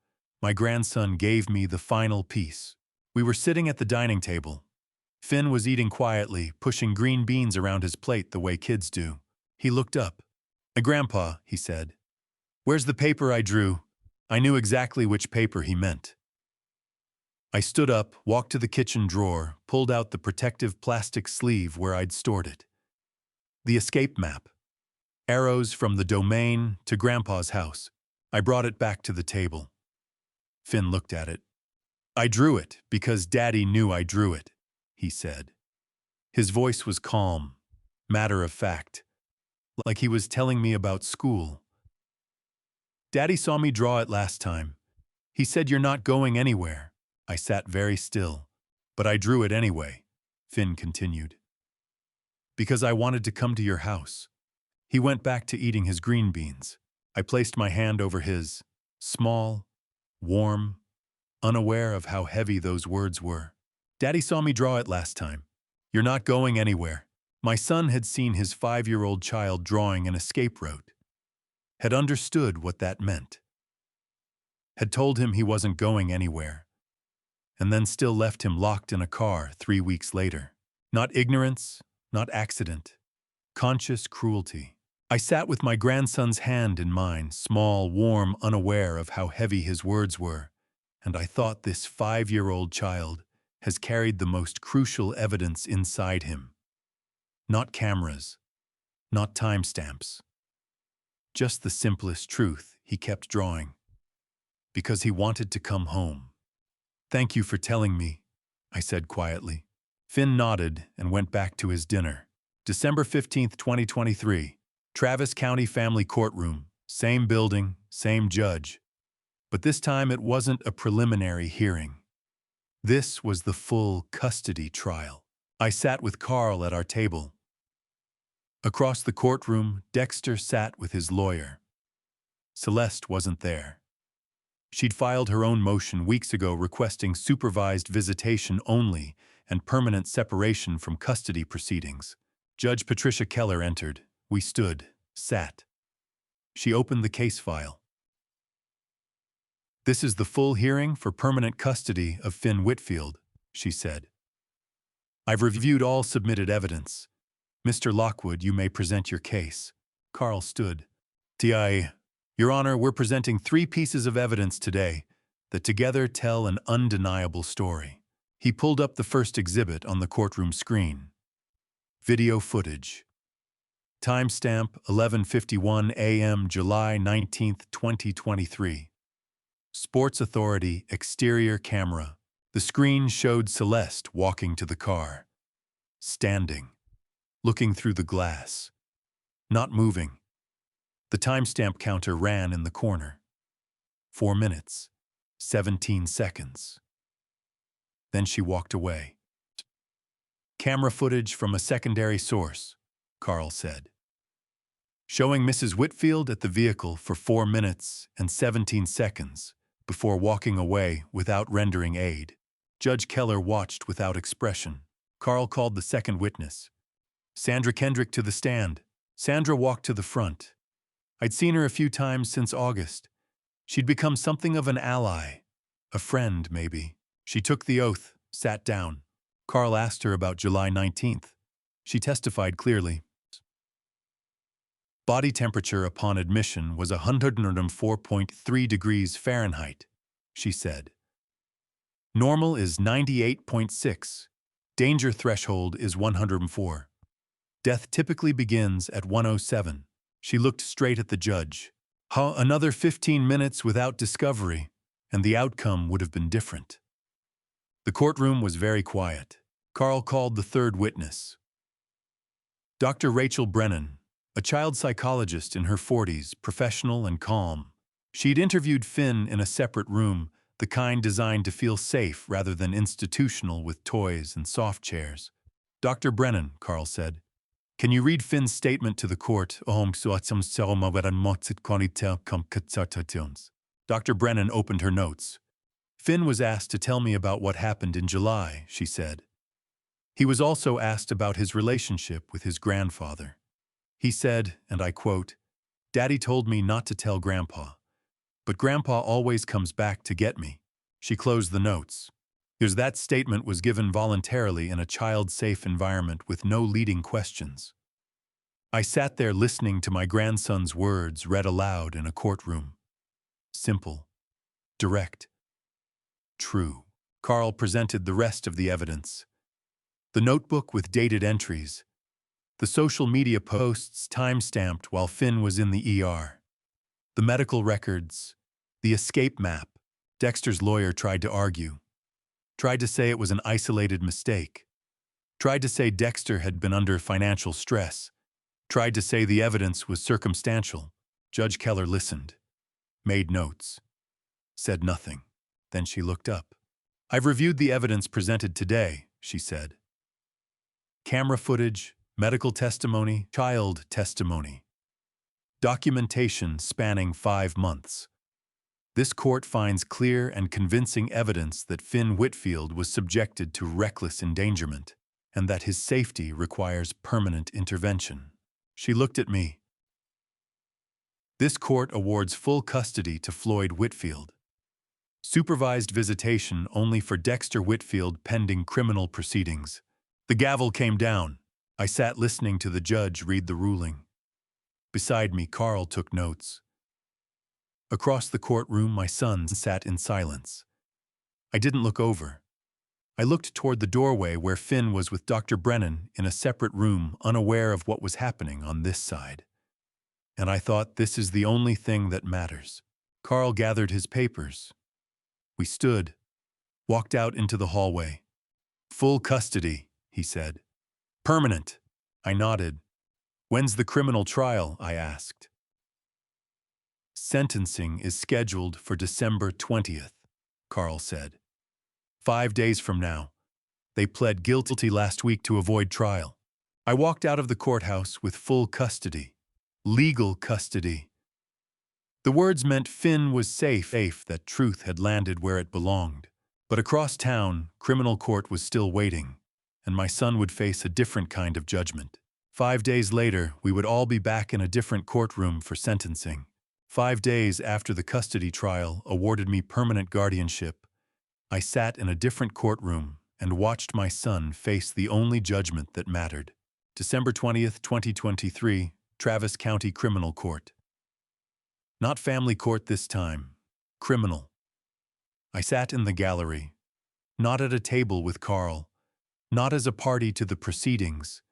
my grandson gave me the final piece. We were sitting at the dining table. Finn was eating quietly, pushing green beans around his plate the way kids do. He looked up. Grandpa, he said, where's the paper I drew? I knew exactly which paper he meant. I stood up, walked to the kitchen drawer, pulled out the protective plastic sleeve where I'd stored it. The escape map. Arrows from the domain to Grandpa's house. I brought it back to the table. Finn looked at it. I drew it because Daddy knew I drew it, he said. His voice was calm, matter of fact, like he was telling me about school. Daddy saw me draw it last time. He said you're not going anywhere. I sat very still, but I drew it anyway, Finn continued. Because I wanted to come to your house. He went back to eating his green beans. I placed my hand over his, small, warm, unaware of how heavy those words were. Daddy saw me draw it last time. "You're not going anywhere." My son had seen his 5-year-old child drawing an escape route, had understood what that meant, had told him he wasn't going anywhere, and then still left him locked in a car 3 weeks later. Not ignorance, not accident, conscious cruelty. I sat with my grandson's hand in mine, small, warm, unaware of how heavy his words were, and I thought, this 5-year-old child has carried the most crucial evidence inside him. Not cameras, not timestamps. Just the simplest truth he kept drawing. Because he wanted to come home. "Thank you for telling me," I said quietly. Finn nodded and went back to his dinner. December 15th, 2023. Travis County Family Courtroom. Same building, same judge. But this time it wasn't a preliminary hearing. This was the full custody trial. I sat with Carl at our table. Across the courtroom, Dexter sat with his lawyer. Celeste wasn't there. She'd filed her own motion weeks ago requesting supervised visitation only and permanent separation from custody proceedings. Judge Patricia Keller entered. We stood, sat. She opened the case file. "This is the full hearing for permanent custody of Finn Whitfield," she said. "I've reviewed all submitted evidence. Mr. Lockwood, you may present your case." Carl stood. Your Honor, we're presenting 3 pieces of evidence today that together tell an undeniable story. He pulled up the first exhibit on the courtroom screen. Video footage. Timestamp 11:51 a.m. July 19th, 2023. Sports Authority exterior camera. The screen showed Celeste walking to the car. Standing. Looking through the glass. Not moving. The timestamp counter ran in the corner. 4 minutes. 17 seconds. Then she walked away. "Camera footage from a secondary source," Carl said. "Showing Mrs. Whitfield at the vehicle for 4 minutes and 17 seconds before walking away without rendering aid." Judge Keller watched without expression. Carl called the second witness. "Sandra Kendrick to the stand." Sandra walked to the front. I'd seen her a few times since August. She'd become something of an ally. A friend, maybe. She took the oath, sat down. Carl asked her about July 19th. She testified clearly. Body temperature upon admission was 104.3 degrees Fahrenheit, she said. Normal is 98.6. Danger threshold is 104. Death typically begins at 107. She looked straight at the judge. Another 15 minutes without discovery, and the outcome would have been different. The courtroom was very quiet. Carl called the third witness. Dr. Rachel Brennan, a child psychologist in her 40s, professional and calm. She'd interviewed Finn in a separate room, the kind designed to feel safe rather than institutional with toys and soft chairs. "Dr. Brennan," Carl said, "can you read Finn's statement to the court?" Dr. Brennan opened her notes. "Finn was asked to tell me about what happened in July," she said. "He was also asked about his relationship with his grandfather. He said, and I quote, 'Daddy told me not to tell Grandpa, but Grandpa always comes back to get me.'" She closed the notes. Because that statement was given voluntarily in a child-safe environment with no leading questions. I sat there listening to my grandson's words read aloud in a courtroom. Simple, direct, true. Carl presented the rest of the evidence. The notebook with dated entries. The social media posts time-stamped while Finn was in the ER. The medical records. The escape map. Dexter's lawyer tried to argue. Tried to say it was an isolated mistake. Tried to say Dexter had been under financial stress. Tried to say the evidence was circumstantial. Judge Keller listened. Made notes. Said nothing. Then she looked up. "I've reviewed the evidence presented today," she said. Camera footage, medical testimony, child testimony. Documentation spanning 5 months. This court finds clear and convincing evidence that Finn Whitfield was subjected to reckless endangerment. and that his safety requires permanent intervention. She looked at me. This court awards full custody to Floyd Whitfield. Supervised visitation only for Dexter Whitfield pending criminal proceedings. The gavel came down. I sat listening to the judge read the ruling. Beside me, Carl took notes. Across the courtroom, my son sat in silence. I didn't look over. I looked toward the doorway where Finn was with Dr. Brennan in a separate room, unaware of what was happening on this side. And I thought, this is the only thing that matters. Carl gathered his papers. We stood, walked out into the hallway. Full custody, he said. Permanent. I nodded. When's the criminal trial? I asked. Sentencing is scheduled for December 20th, Carl said. 5 days from now. They pled guilty last week to avoid trial. I walked out of the courthouse with full custody. Legal custody. The words meant Finn was safe, that truth had landed where it belonged. But across town, criminal court was still waiting, and my son would face a different kind of judgment. 5 days later, we would all be back in a different courtroom for sentencing. 5 days after the custody trial awarded me permanent guardianship, I sat in a different courtroom and watched my son face the only judgment that mattered. December 20th, 2023, Travis County Criminal Court. Not family court this time, criminal. I sat in the gallery, not at a table with Carl, not as a party to the proceedings,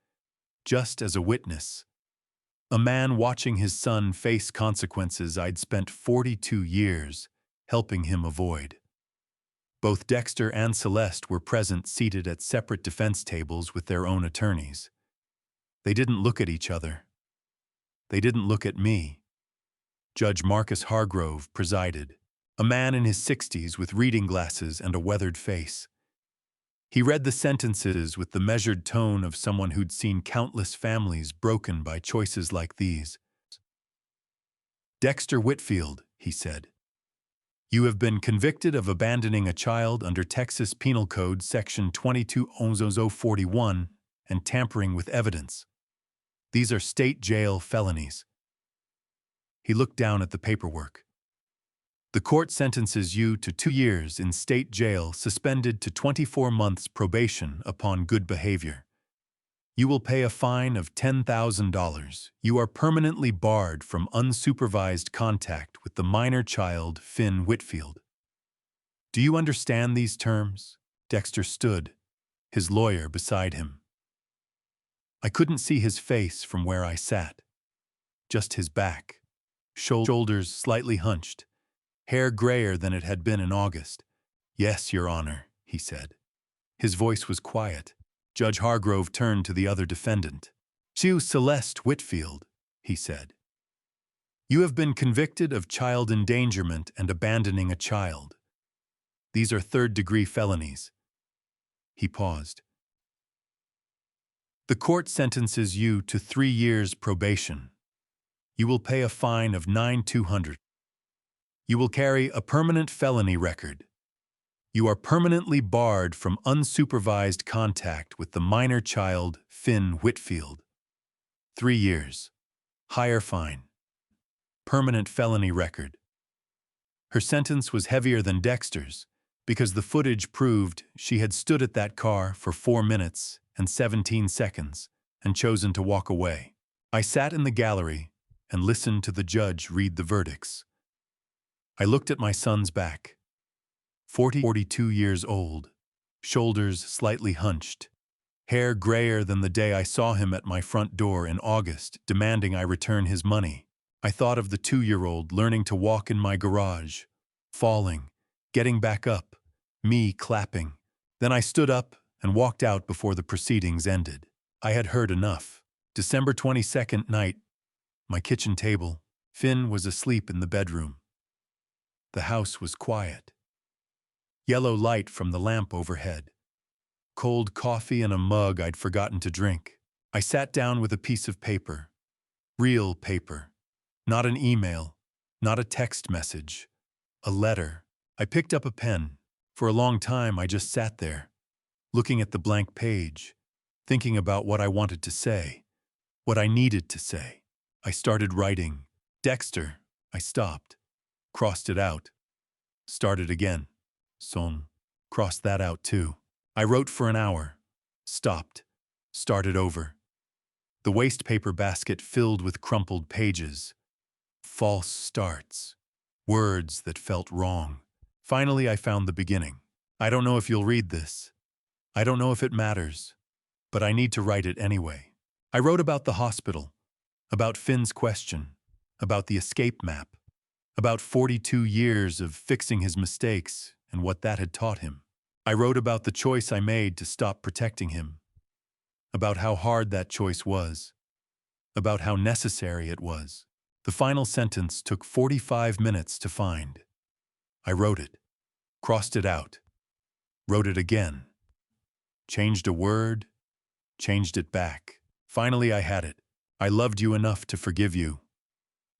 just as a witness. A man watching his son face consequences I'd spent 42 years helping him avoid. Both Dexter and Celeste were present, seated at separate defense tables with their own attorneys. They didn't look at each other. They didn't look at me. Judge Marcus Hargrove presided, a man in his 60s with reading glasses and a weathered face. He read the sentences with the measured tone of someone who'd seen countless families broken by choices like these. Dexter Whitfield, he said. You have been convicted of abandoning a child under Texas Penal Code Section 22-041 and tampering with evidence. These are state jail felonies. He looked down at the paperwork. The court sentences you to 2 years in state jail, suspended to 24 months probation upon good behavior. You will pay a fine of $10,000. You are permanently barred from unsupervised contact with the minor child, Finn Whitfield. Do you understand these terms? Dexter stood, his lawyer beside him. I couldn't see his face from where I sat, just his back, shoulders slightly hunched, hair grayer than it had been in August. Yes, Your Honor, he said. His voice was quiet. Judge Hargrove turned to the other defendant. Celeste Whitfield, he said. You have been convicted of child endangerment and abandoning a child. These are third-degree felonies. He paused. The court sentences you to 3 years probation. You will pay a fine of $9,200. You will carry a permanent felony record. You are permanently barred from unsupervised contact with the minor child, Finn Whitfield. 3 years. Higher fine. Permanent felony record. Her sentence was heavier than Dexter's because the footage proved she had stood at that car for 4 minutes and 17 seconds and chosen to walk away. I sat in the gallery and listened to the judge read the verdicts. I looked at my son's back. 42 years old, shoulders slightly hunched, hair grayer than the day I saw him at my front door in August, demanding I return his money. I thought of the 2-year-old learning to walk in my garage, falling, getting back up, me clapping. Then I stood up and walked out before the proceedings ended. I had heard enough. December 22nd night, my kitchen table. Finn was asleep in the bedroom. The house was quiet. Yellow light from the lamp overhead. Cold coffee in a mug I'd forgotten to drink. I sat down with a piece of paper. Real paper. Not an email. Not a text message. A letter. I picked up a pen. For a long time I just sat there, looking at the blank page, thinking about what I wanted to say, what I needed to say. I started writing. Dexter. I stopped, crossed it out, started again. Son. Crossed that out too. I wrote for an hour, stopped, started over. The waste paper basket filled with crumpled pages, false starts, words that felt wrong. Finally, I found the beginning. I don't know if you'll read this. I don't know if it matters, but I need to write it anyway. I wrote about the hospital, about Finn's question, about the escape map, about 42 years of fixing his mistakes and what that had taught him. I wrote about the choice I made to stop protecting him, about how hard that choice was, about how necessary it was. The final sentence took 45 minutes to find. I wrote it, crossed it out, wrote it again, changed a word, changed it back. Finally, I had it. I loved you enough to forgive you,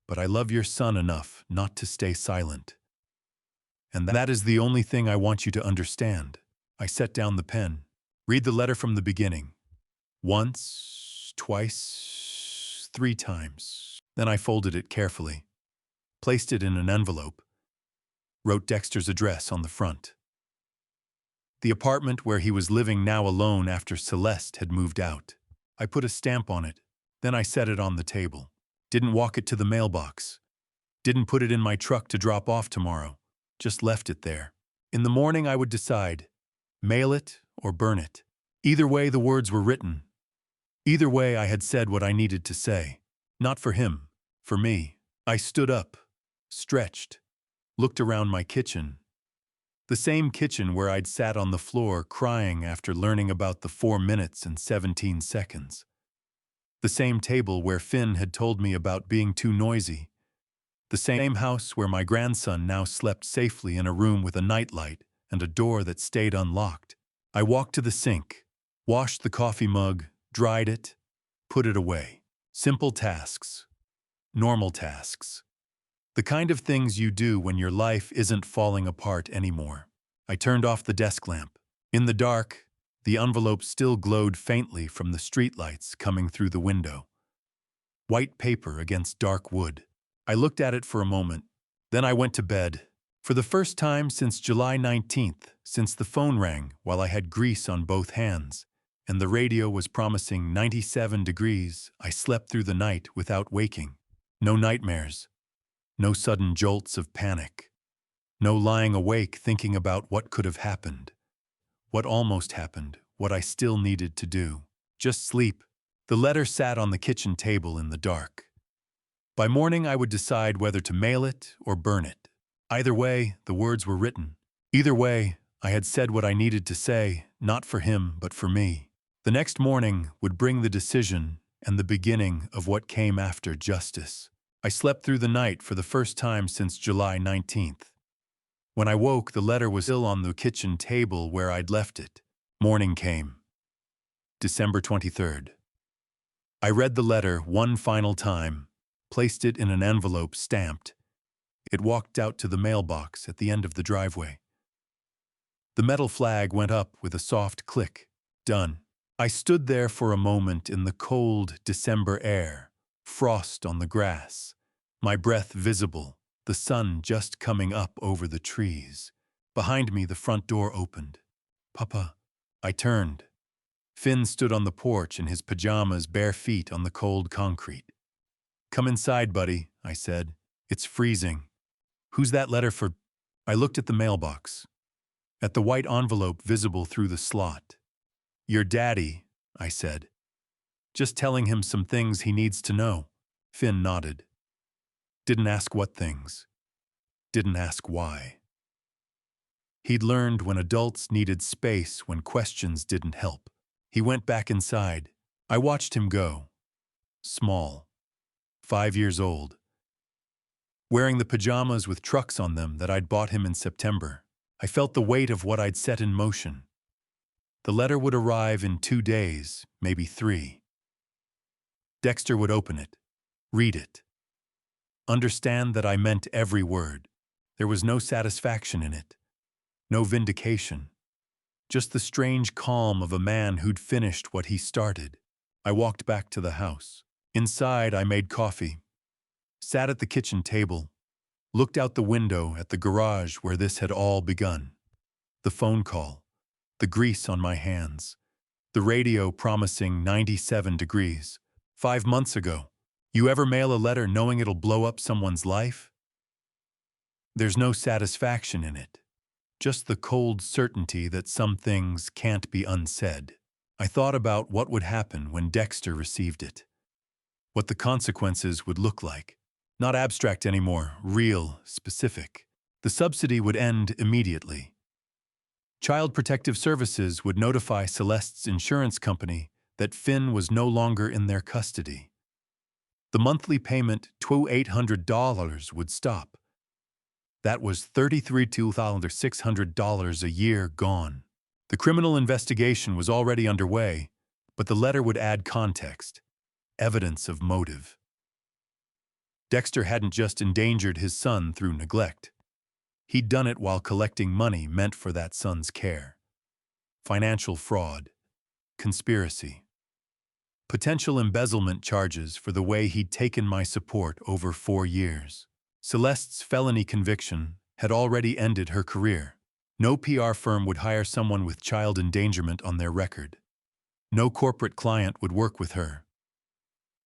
but I love your son enough not to stay silent. And that is the only thing I want you to understand. I set down the pen. Read the letter from the beginning. Once, twice, 3 times. Then I folded it carefully, placed it in an envelope, wrote Dexter's address on the front. The apartment where he was living now alone after Celeste had moved out. I put a stamp on it. Then I set it on the table. Didn't walk it to the mailbox. Didn't put it in my truck to drop off tomorrow. Just left it there. In the morning I would decide, mail it or burn it. Either way the words were written. Either way I had said what I needed to say. Not for him, for me. I stood up, stretched, looked around my kitchen. The same kitchen where I'd sat on the floor crying after learning about the 4 minutes and 17 seconds. The same table where Finn had told me about being too noisy. The same house where my grandson now slept safely in a room with a nightlight and a door that stayed unlocked. I walked to the sink, washed the coffee mug, dried it, put it away. Simple tasks. Normal tasks. The kind of things you do when your life isn't falling apart anymore. I turned off the desk lamp. In the dark, the envelope still glowed faintly from the streetlights coming through the window. White paper against dark wood. I looked at it for a moment. Then I went to bed. For the first time since July 19th, since the phone rang while I had grease on both hands, and the radio was promising 97 degrees, I slept through the night without waking. No nightmares. No sudden jolts of panic. No lying awake thinking about what could have happened. What almost happened, what I still needed to do. Just sleep. The letter sat on the kitchen table in the dark. By morning I would decide whether to mail it or burn it. Either way, the words were written. Either way, I had said what I needed to say, not for him, but for me. The next morning would bring the decision and the beginning of what came after justice. I slept through the night for the first time since July 19th. When I woke, the letter was still on the kitchen table where I'd left it. Morning came. December 23rd. I read the letter one final time, placed it in an envelope stamped. It walked out to the mailbox at the end of the driveway. The metal flag went up with a soft click. Done. I stood there for a moment in the cold December air, frost on the grass, my breath visible, the sun just coming up over the trees. Behind me, the front door opened. Papa. I turned. Finn stood on the porch in his pajamas, bare feet on the cold concrete. Come inside, buddy, I said. It's freezing. Who's that letter for? I looked at the mailbox, at the white envelope visible through the slot. Your daddy, I said. Just telling him some things he needs to know. Finn nodded. Didn't ask what things. Didn't ask why. He'd learned when adults needed space when questions didn't help. He went back inside. I watched him go. Small. 5 years old. Wearing the pajamas with trucks on them that I'd bought him in September. I felt the weight of what I'd set in motion. The letter would arrive in 2 days, maybe 3. Dexter would open it, read it, understand that I meant every word. There was no satisfaction in it, no vindication, just the strange calm of a man who'd finished what he started. I walked back to the house. Inside, I made coffee, sat at the kitchen table, looked out the window at the garage where this had all begun. The phone call, the grease on my hands, the radio promising 97 degrees. 5 months ago. You ever mail a letter knowing it'll blow up someone's life? There's no satisfaction in it, just the cold certainty that some things can't be unsaid. I thought about what would happen when Dexter received it, what the consequences would look like. Not abstract anymore, real, specific. The subsidy would end immediately. Child Protective Services would notify Celeste's insurance company that Finn was no longer in their custody. The monthly payment, $2,800, would stop. That was $33,600 a year gone. The criminal investigation was already underway, but the letter would add context, evidence of motive. Dexter hadn't just endangered his son through neglect. He'd done it while collecting money meant for that son's care. Financial fraud, conspiracy, potential embezzlement charges for the way he'd taken my support over 4 years. Celeste's felony conviction had already ended her career. No PR firm would hire someone with child endangerment on their record. No corporate client would work with her.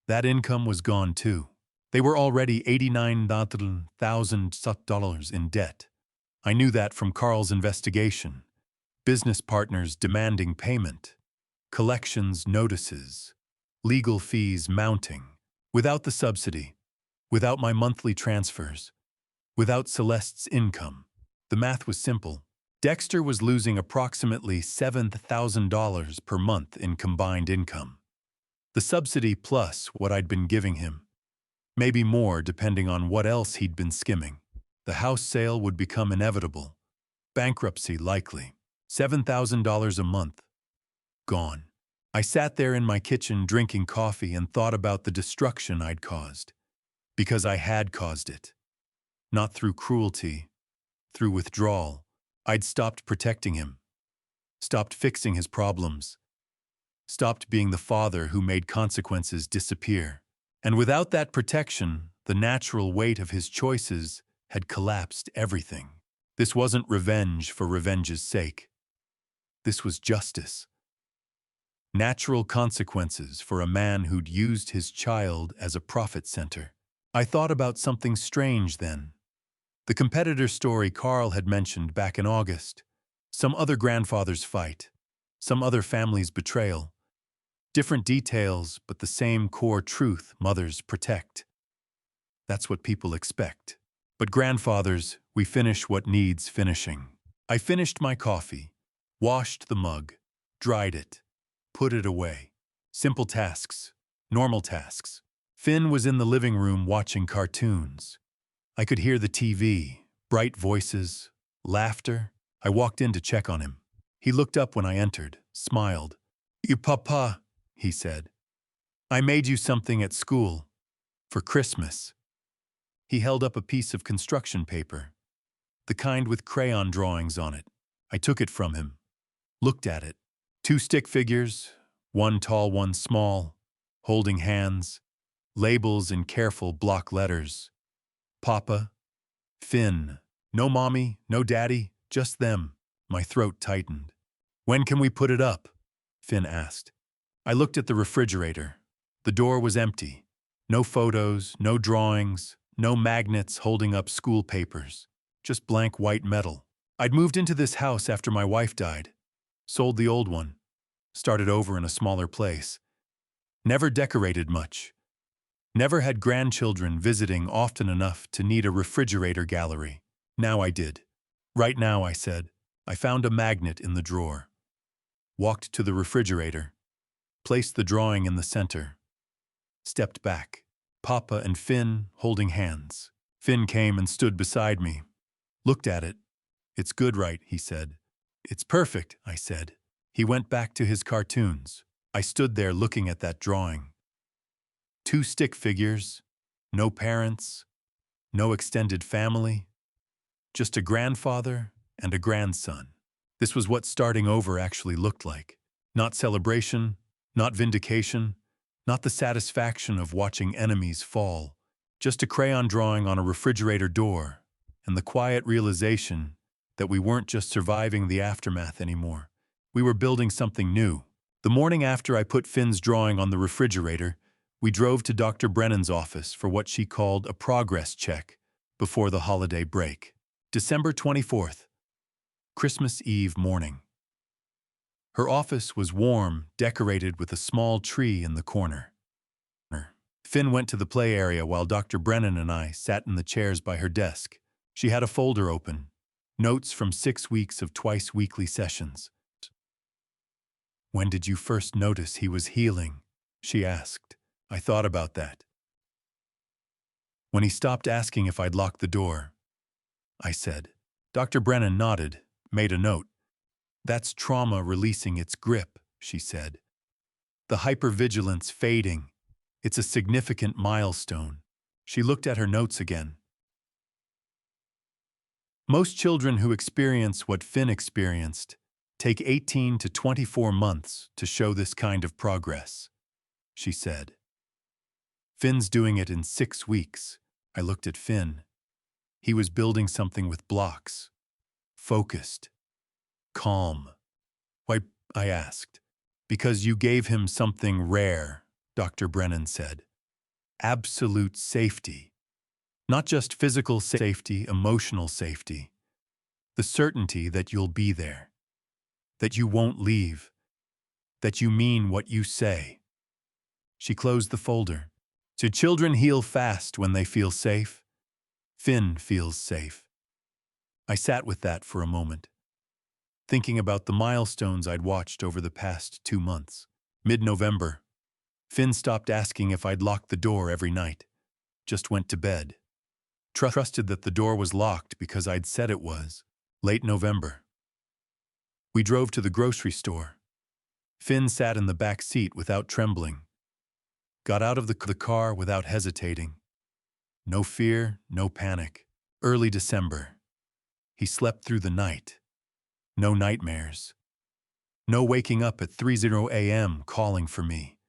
That income was gone too. They were already $89,000 in debt. I knew that from Carl's investigation. Business partners demanding payment, collections notices, legal fees mounting. Without the subsidy, without my monthly transfers, without Celeste's income, the math was simple. Dexter was losing approximately $7,000 per month in combined income. The subsidy plus what I'd been giving him. Maybe more depending on what else he'd been skimming. The house sale would become inevitable. Bankruptcy likely. $7,000 a month. Gone. I sat there in my kitchen drinking coffee and thought about the destruction I'd caused. Because I had caused it. Not through cruelty, through withdrawal. I'd stopped protecting him. Stopped fixing his problems. Stopped being the father who made consequences disappear. And without that protection, the natural weight of his choices had collapsed everything. This wasn't revenge for revenge's sake. This was justice. Natural consequences for a man who'd used his child as a profit center. I thought about something strange then. The competitor story Carl had mentioned back in August. Some other grandfather's fight. Some other family's betrayal. Different details, but the same core truth: mothers protect. That's what people expect. But grandfathers, we finish what needs finishing. I finished my coffee, washed the mug, dried it, put it away. Simple tasks, normal tasks. Finn was in the living room watching cartoons. I could hear the TV, bright voices, laughter. I walked in to check on him. He looked up when I entered, smiled. "You papa," he said. "I made you something at school. For Christmas." He held up a piece of construction paper, the kind with crayon drawings on it. I took it from him, looked at it. 2 stick figures, one tall, one small, holding hands, labels in careful block letters. Papa, Finn. No mommy, no daddy, just them. My throat tightened. "When can we put it up?" Finn asked. I looked at the refrigerator. The door was empty. No photos, no drawings, no magnets holding up school papers. Just blank white metal. I'd moved into this house after my wife died. Sold the old one. Started over in a smaller place. Never decorated much. Never had grandchildren visiting often enough to need a refrigerator gallery. Now I did. "Right now," I said. I found a magnet in the drawer. Walked to the refrigerator. Placed the drawing in the center. Stepped back. Papa and Finn holding hands. Finn came and stood beside me. Looked at it. "It's good, right?" he said. "It's perfect," I said. He went back to his cartoons. I stood there looking at that drawing. 2 stick figures, no parents, no extended family, just a grandfather and a grandson. This was what starting over actually looked like. Not celebration, not vindication, not the satisfaction of watching enemies fall. Just a crayon drawing on a refrigerator door, and the quiet realization that we weren't just surviving the aftermath anymore. We were building something new. The morning after I put Finn's drawing on the refrigerator, we drove to Dr. Brennan's office for what she called a progress check before the holiday break. December 24th, Christmas Eve morning. Her office was warm, decorated with a small tree in the corner. Finn went to the play area while Dr. Brennan and I sat in the chairs by her desk. She had a folder open, notes from 6 weeks of twice-weekly sessions. "When did you first notice he was healing?" she asked. I thought about that. "When he stopped asking if I'd lock the door," I said. Dr. Brennan nodded, made a note. "That's trauma releasing its grip," she said. "The hypervigilance fading. It's a significant milestone." She looked at her notes again. "Most children who experience what Finn experienced take 18 to 24 months to show this kind of progress," she said. "Finn's doing it in 6 weeks. I looked at Finn. He was building something with blocks. Focused. Calm." "Why?" I asked. "Because you gave him something rare," Dr. Brennan said. "Absolute safety. Not just physical safety, emotional safety. The certainty that you'll be there. That you won't leave. That you mean what you say." She closed the folder. "So children heal fast when they feel safe. Finn feels safe." I sat with that for a moment, thinking about the milestones I'd watched over the past 2 months. Mid-November, Finn stopped asking if I'd locked the door every night. Just went to bed. Trusted that the door was locked because I'd said it was. Late November. We drove to the grocery store. Finn sat in the back seat without trembling. Got out of the car without hesitating. No fear, no panic. Early December. He slept through the night. No nightmares. No waking up at 3:00 a.m. calling for me.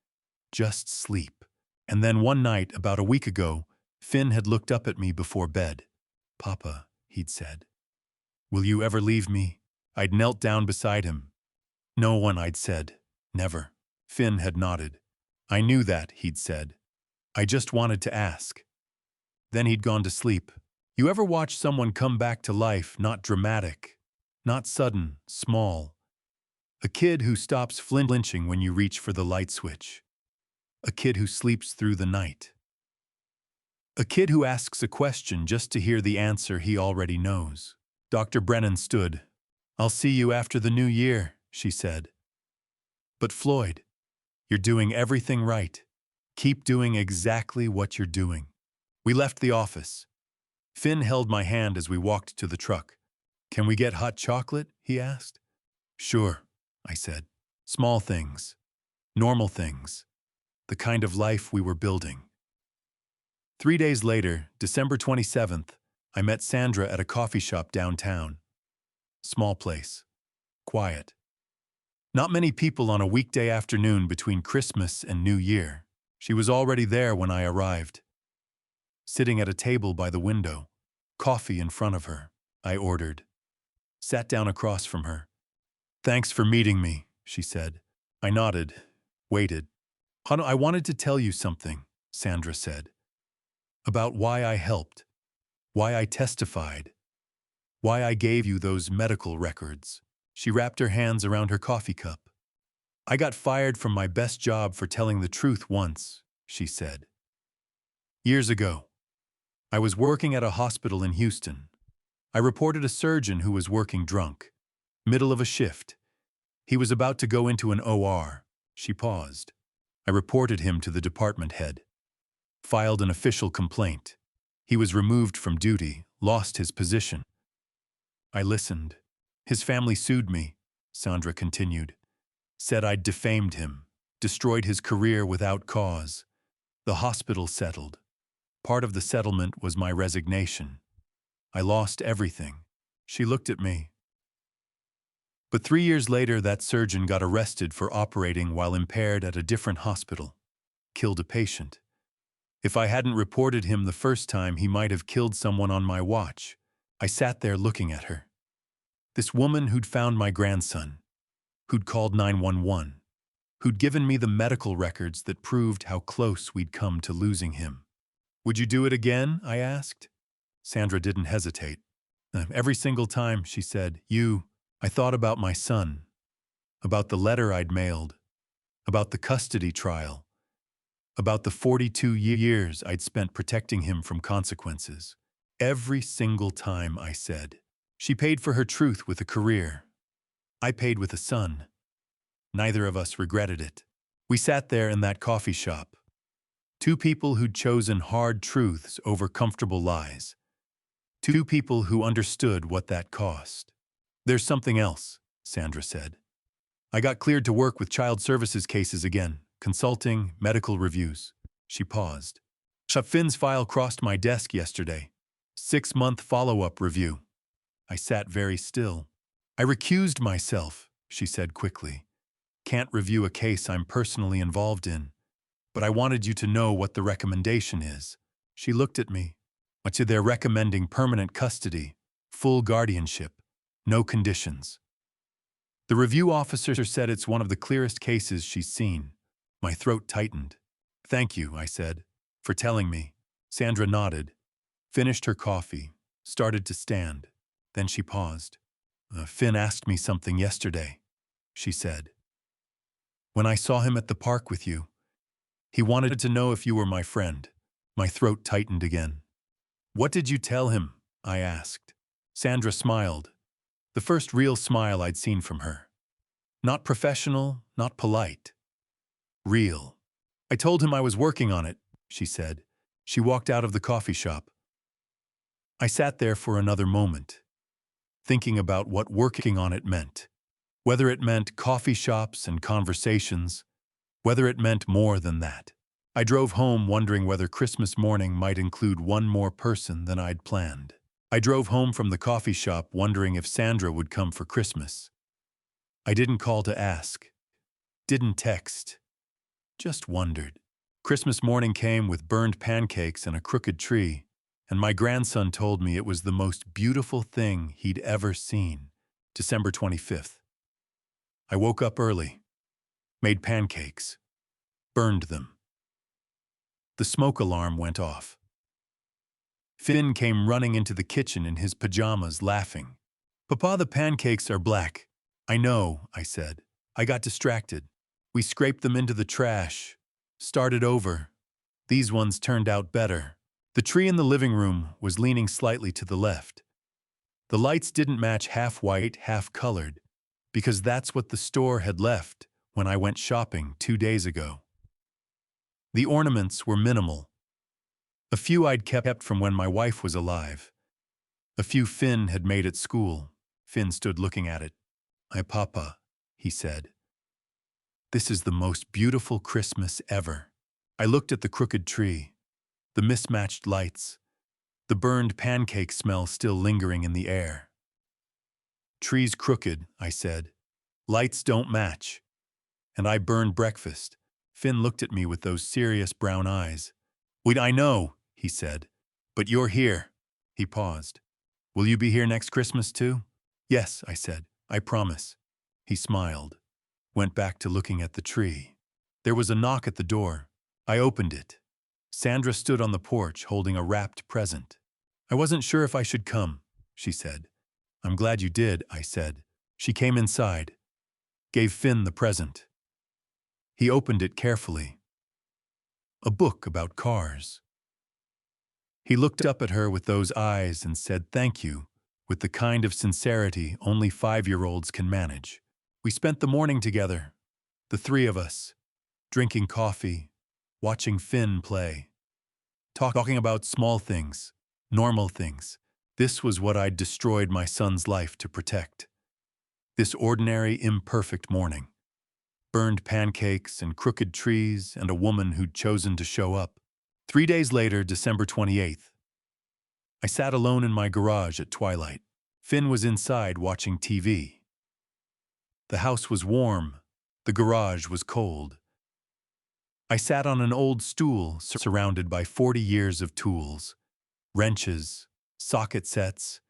Just sleep. And then one night, about a week ago, Finn had looked up at me before bed. "Papa," he'd said, "will you ever leave me?" I'd knelt down beside him. "No one," I'd said. "Never." Finn had nodded. "I knew that," he'd said. "I just wanted to ask." Then he'd gone to sleep. You ever watch someone come back to life, not dramatic, not sudden, small? A kid who stops flinching when you reach for the light switch. A kid who sleeps through the night. A kid who asks a question just to hear the answer he already knows. Dr. Brennan stood. "I'll see you after the new year," she said. "But Floyd, you're doing everything right. Keep doing exactly what you're doing." We left the office. Finn held my hand as we walked to the truck. "Can we get hot chocolate?" he asked. "Sure," I said. Small things. Normal things. The kind of life we were building. 3 days later, December 27th, I met Sandra at a coffee shop downtown. Small place. Quiet. Not many people on a weekday afternoon between Christmas and New Year. She was already there when I arrived. Sitting at a table by the window, coffee in front of her, I ordered. Sat down across from her. "Thanks for meeting me," she said. I nodded, waited. "I wanted to tell you something," Sandra said. "About why I helped, why I testified, why I gave you those medical records." She wrapped her hands around her coffee cup. "I got fired from my best job for telling the truth once," she said. "Years ago. I was working at a hospital in Houston. I reported a surgeon who was working drunk. Middle of a shift. He was about to go into an OR. She paused. I reported him to the department head. Filed an official complaint. He was removed from duty, lost his position. I listened. His family sued me," Sandra continued. "Said I'd defamed him, destroyed his career without cause. The hospital settled. Part of the settlement was my resignation. I lost everything." She looked at me. But 3 years later, that surgeon got arrested for operating while impaired at a different hospital. Killed a patient. If I hadn't reported him the first time, he might have killed someone on my watch. I sat there looking at her. This woman who'd found my grandson, who'd called 911, who'd given me the medical records that proved how close we'd come to losing him. Would you do it again? I asked. Sandra didn't hesitate. Every single time, she said. I thought about my son, about the letter I'd mailed, about the custody trial, about the 42 years I'd spent protecting him from consequences. Every single time, I said. She paid for her truth with a career. I paid with a son. Neither of us regretted it. We sat there in that coffee shop. Two people who'd chosen hard truths over comfortable lies. Two people who understood what that cost. There's something else, Sandra said. I got cleared to work with child services cases again, consulting, medical reviews. She paused. Finn's file crossed my desk yesterday. 6-month follow-up review. I sat very still. I recused myself, she said quickly. Can't review a case I'm personally involved in. But I wanted you to know what the recommendation is. She looked at me. They're recommending permanent custody, full guardianship, no conditions. The review officer said it's one of the clearest cases she's seen. My throat tightened. Thank you, I said, for telling me. Sandra nodded, finished her coffee, started to stand. Then she paused. Finn asked me something yesterday, she said. When I saw him at the park with you, he wanted to know if you were my friend. My throat tightened again. What did you tell him? I asked. Sandra smiled. The first real smile I'd seen from her. Not professional, not polite. Real. I told him I was working on it, she said. She walked out of the coffee shop. I sat there for another moment, thinking about what working on it meant. Whether it meant coffee shops and conversations, whether it meant more than that. I drove home wondering whether Christmas morning might include one more person than I'd planned. I drove home from the coffee shop wondering if Sandra would come for Christmas. I didn't call to ask, didn't text, just wondered. Christmas morning came with burned pancakes and a crooked tree, and my grandson told me it was the most beautiful thing he'd ever seen. December 25th. I woke up early, made pancakes, burned them. The smoke alarm went off. Finn came running into the kitchen in his pajamas, laughing. Papa, the pancakes are black. I know, I said. I got distracted. We scraped them into the trash, started over. These ones turned out better. The tree in the living room was leaning slightly to the left. The lights didn't match half white, half colored, because that's what the store had left when I went shopping 2 days ago. The ornaments were minimal. A few I'd kept from when my wife was alive. A few Finn had made at school. Finn stood looking at it. Papa, he said. This is the most beautiful Christmas ever. I looked at the crooked tree, the mismatched lights, the burned pancake smell still lingering in the air. Tree's crooked, I said. Lights don't match. And I burned breakfast. Finn looked at me with those serious brown eyes. Wait, I know, he said. But you're here. He paused. Will you be here next Christmas too? Yes, I said. I promise. He smiled, went back to looking at the tree. There was a knock at the door. I opened it. Sandra stood on the porch holding a wrapped present. I wasn't sure if I should come, she said. I'm glad you did, I said. She came inside, gave Finn the present. He opened it carefully. A book about cars. He looked up at her with those eyes and said thank you, with the kind of sincerity only 5-year-olds can manage. We spent the morning together, the three of us, drinking coffee, watching Finn play, talking about small things, normal things. This was what I'd destroyed my son's life to protect. This ordinary, imperfect morning. Burned pancakes and crooked trees and a woman who'd chosen to show up. 3 days later, December 28th. I sat alone in my garage at twilight. Finn was inside watching TV. The house was warm. The garage was cold. I sat on an old stool surrounded by 40 years of tools, wrenches, socket sets,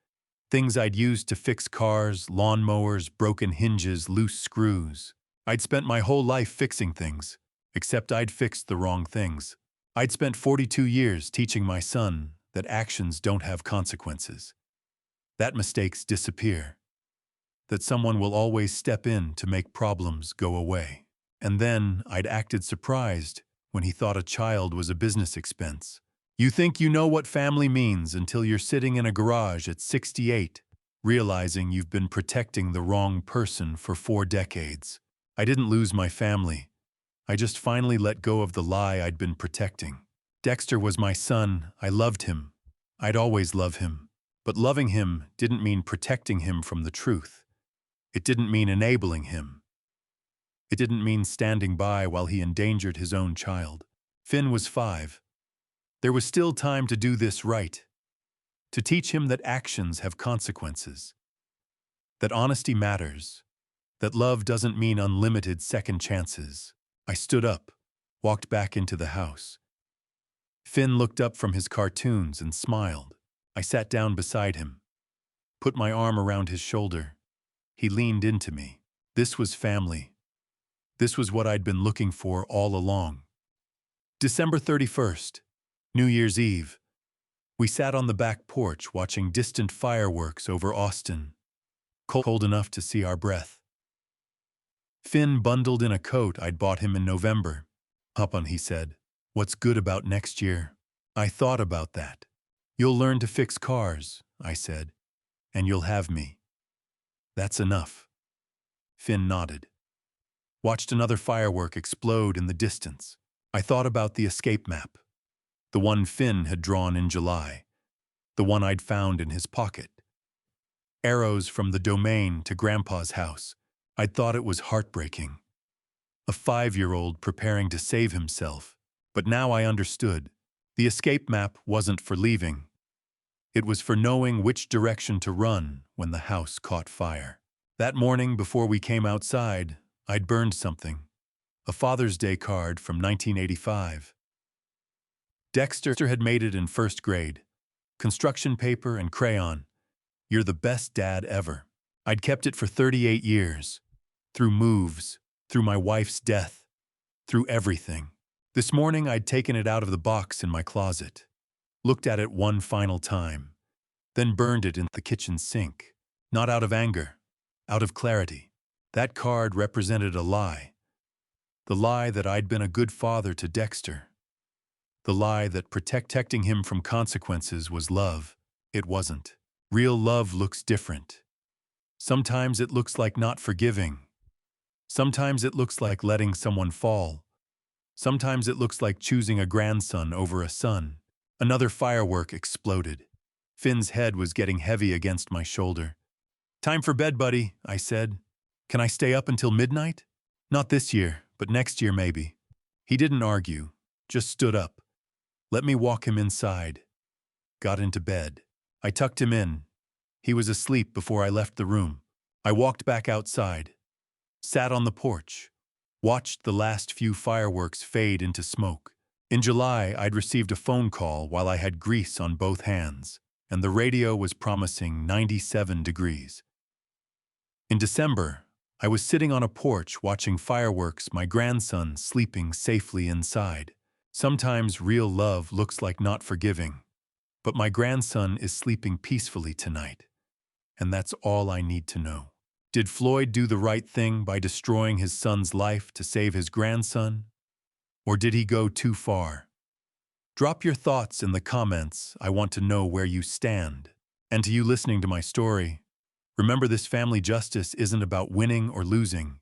things I'd used to fix cars, lawnmowers, broken hinges, loose screws. I'd spent my whole life fixing things, except I'd fixed the wrong things. I'd spent 42 years teaching my son that actions don't have consequences, that mistakes disappear, that someone will always step in to make problems go away. And then I'd acted surprised when he thought a child was a business expense. You think you know what family means until you're sitting in a garage at 68, realizing you've been protecting the wrong person for 4 decades. I didn't lose my family. I just finally let go of the lie I'd been protecting. Dexter was my son. I loved him. I'd always love him. But loving him didn't mean protecting him from the truth. It didn't mean enabling him. It didn't mean standing by while he endangered his own child. Finn was 5. There was still time to do this right, to teach him that actions have consequences, that honesty matters, that love doesn't mean unlimited second chances. I stood up, walked back into the house. Finn looked up from his cartoons and smiled. I sat down beside him, put my arm around his shoulder. He leaned into me. This was family. This was what I'd been looking for all along. December 31st, New Year's Eve. We sat on the back porch watching distant fireworks over Austin, cold enough to see our breath. Finn bundled in a coat I'd bought him in November. Papa, he said, "What's good about next year?" I thought about that. "You'll learn to fix cars," I said, "and you'll have me." "That's enough." Finn nodded. Watched another firework explode in the distance. I thought about the escape map. The one Finn had drawn in July. The one I'd found in his pocket. Arrows from the domain to Grandpa's house. I'd thought it was heartbreaking. A 5-year-old preparing to save himself. But now I understood. The escape map wasn't for leaving. It was for knowing which direction to run when the house caught fire. That morning before we came outside, I'd burned something. A Father's Day card from 1985. Dexter had made it in 1st grade. Construction paper and crayon. "You're the best dad ever." I'd kept it for 38 years. Through moves, through my wife's death, through everything. This morning I'd taken it out of the box in my closet, looked at it one final time, then burned it in the kitchen sink. Not out of anger, out of clarity. That card represented a lie. The lie that I'd been a good father to Dexter. The lie that protecting him from consequences was love. It wasn't. Real love looks different. Sometimes it looks like not forgiving. Sometimes it looks like letting someone fall. Sometimes it looks like choosing a grandson over a son. Another firework exploded. Finn's head was getting heavy against my shoulder. "Time for bed, buddy," I said. "Can I stay up until midnight?" "Not this year, but next year maybe." He didn't argue, just stood up. Let me walk him inside. Got into bed. I tucked him in. He was asleep before I left the room. I walked back outside. Sat on the porch. Watched the last few fireworks fade into smoke. In July, I'd received a phone call while I had grease on both hands, and the radio was promising 97 degrees. In December, I was sitting on a porch watching fireworks, my grandson sleeping safely inside. Sometimes real love looks like not forgiving, but my grandson is sleeping peacefully tonight, and that's all I need to know. Did Floyd do the right thing by destroying his son's life to save his grandson? Or did he go too far? Drop your thoughts in the comments. I want to know where you stand. And to you listening to my story, remember this family justice isn't about winning or losing.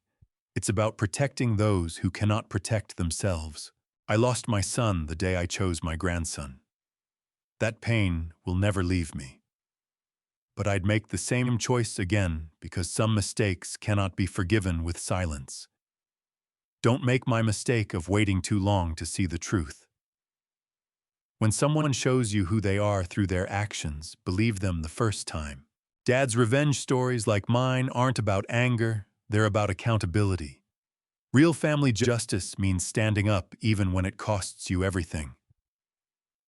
It's about protecting those who cannot protect themselves. I lost my son the day I chose my grandson. That pain will never leave me. But I'd make the same choice again because some mistakes cannot be forgiven with silence. Don't make my mistake of waiting too long to see the truth. When someone shows you who they are through their actions, believe them the first time. Dad's revenge stories like mine aren't about anger, They're about accountability. Real family justice means standing up even when it costs you everything.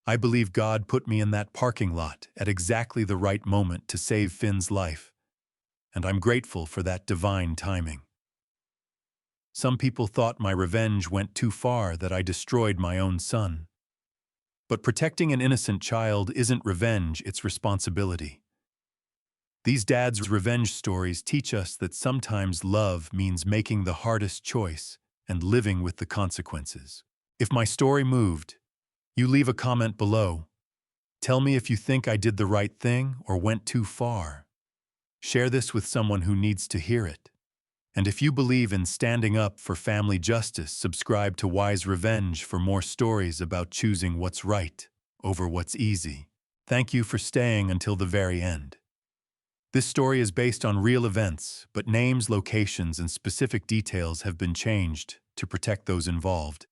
I believe God put me in that parking lot at exactly the right moment to save Finn's life, and I'm grateful for that divine timing. Some people thought my revenge went too far, that I destroyed my own son. But protecting an innocent child isn't revenge, it's responsibility. These dads' revenge stories teach us that sometimes love means making the hardest choice and living with the consequences. If my story moved, you leave a comment below. Tell me if you think I did the right thing or went too far. Share this with someone who needs to hear it. And if you believe in standing up for family justice, subscribe to Wise Revenge for more stories about choosing what's right over what's easy. Thank you for staying until the very end. This story is based on real events, but names, locations, and specific details have been changed to protect those involved.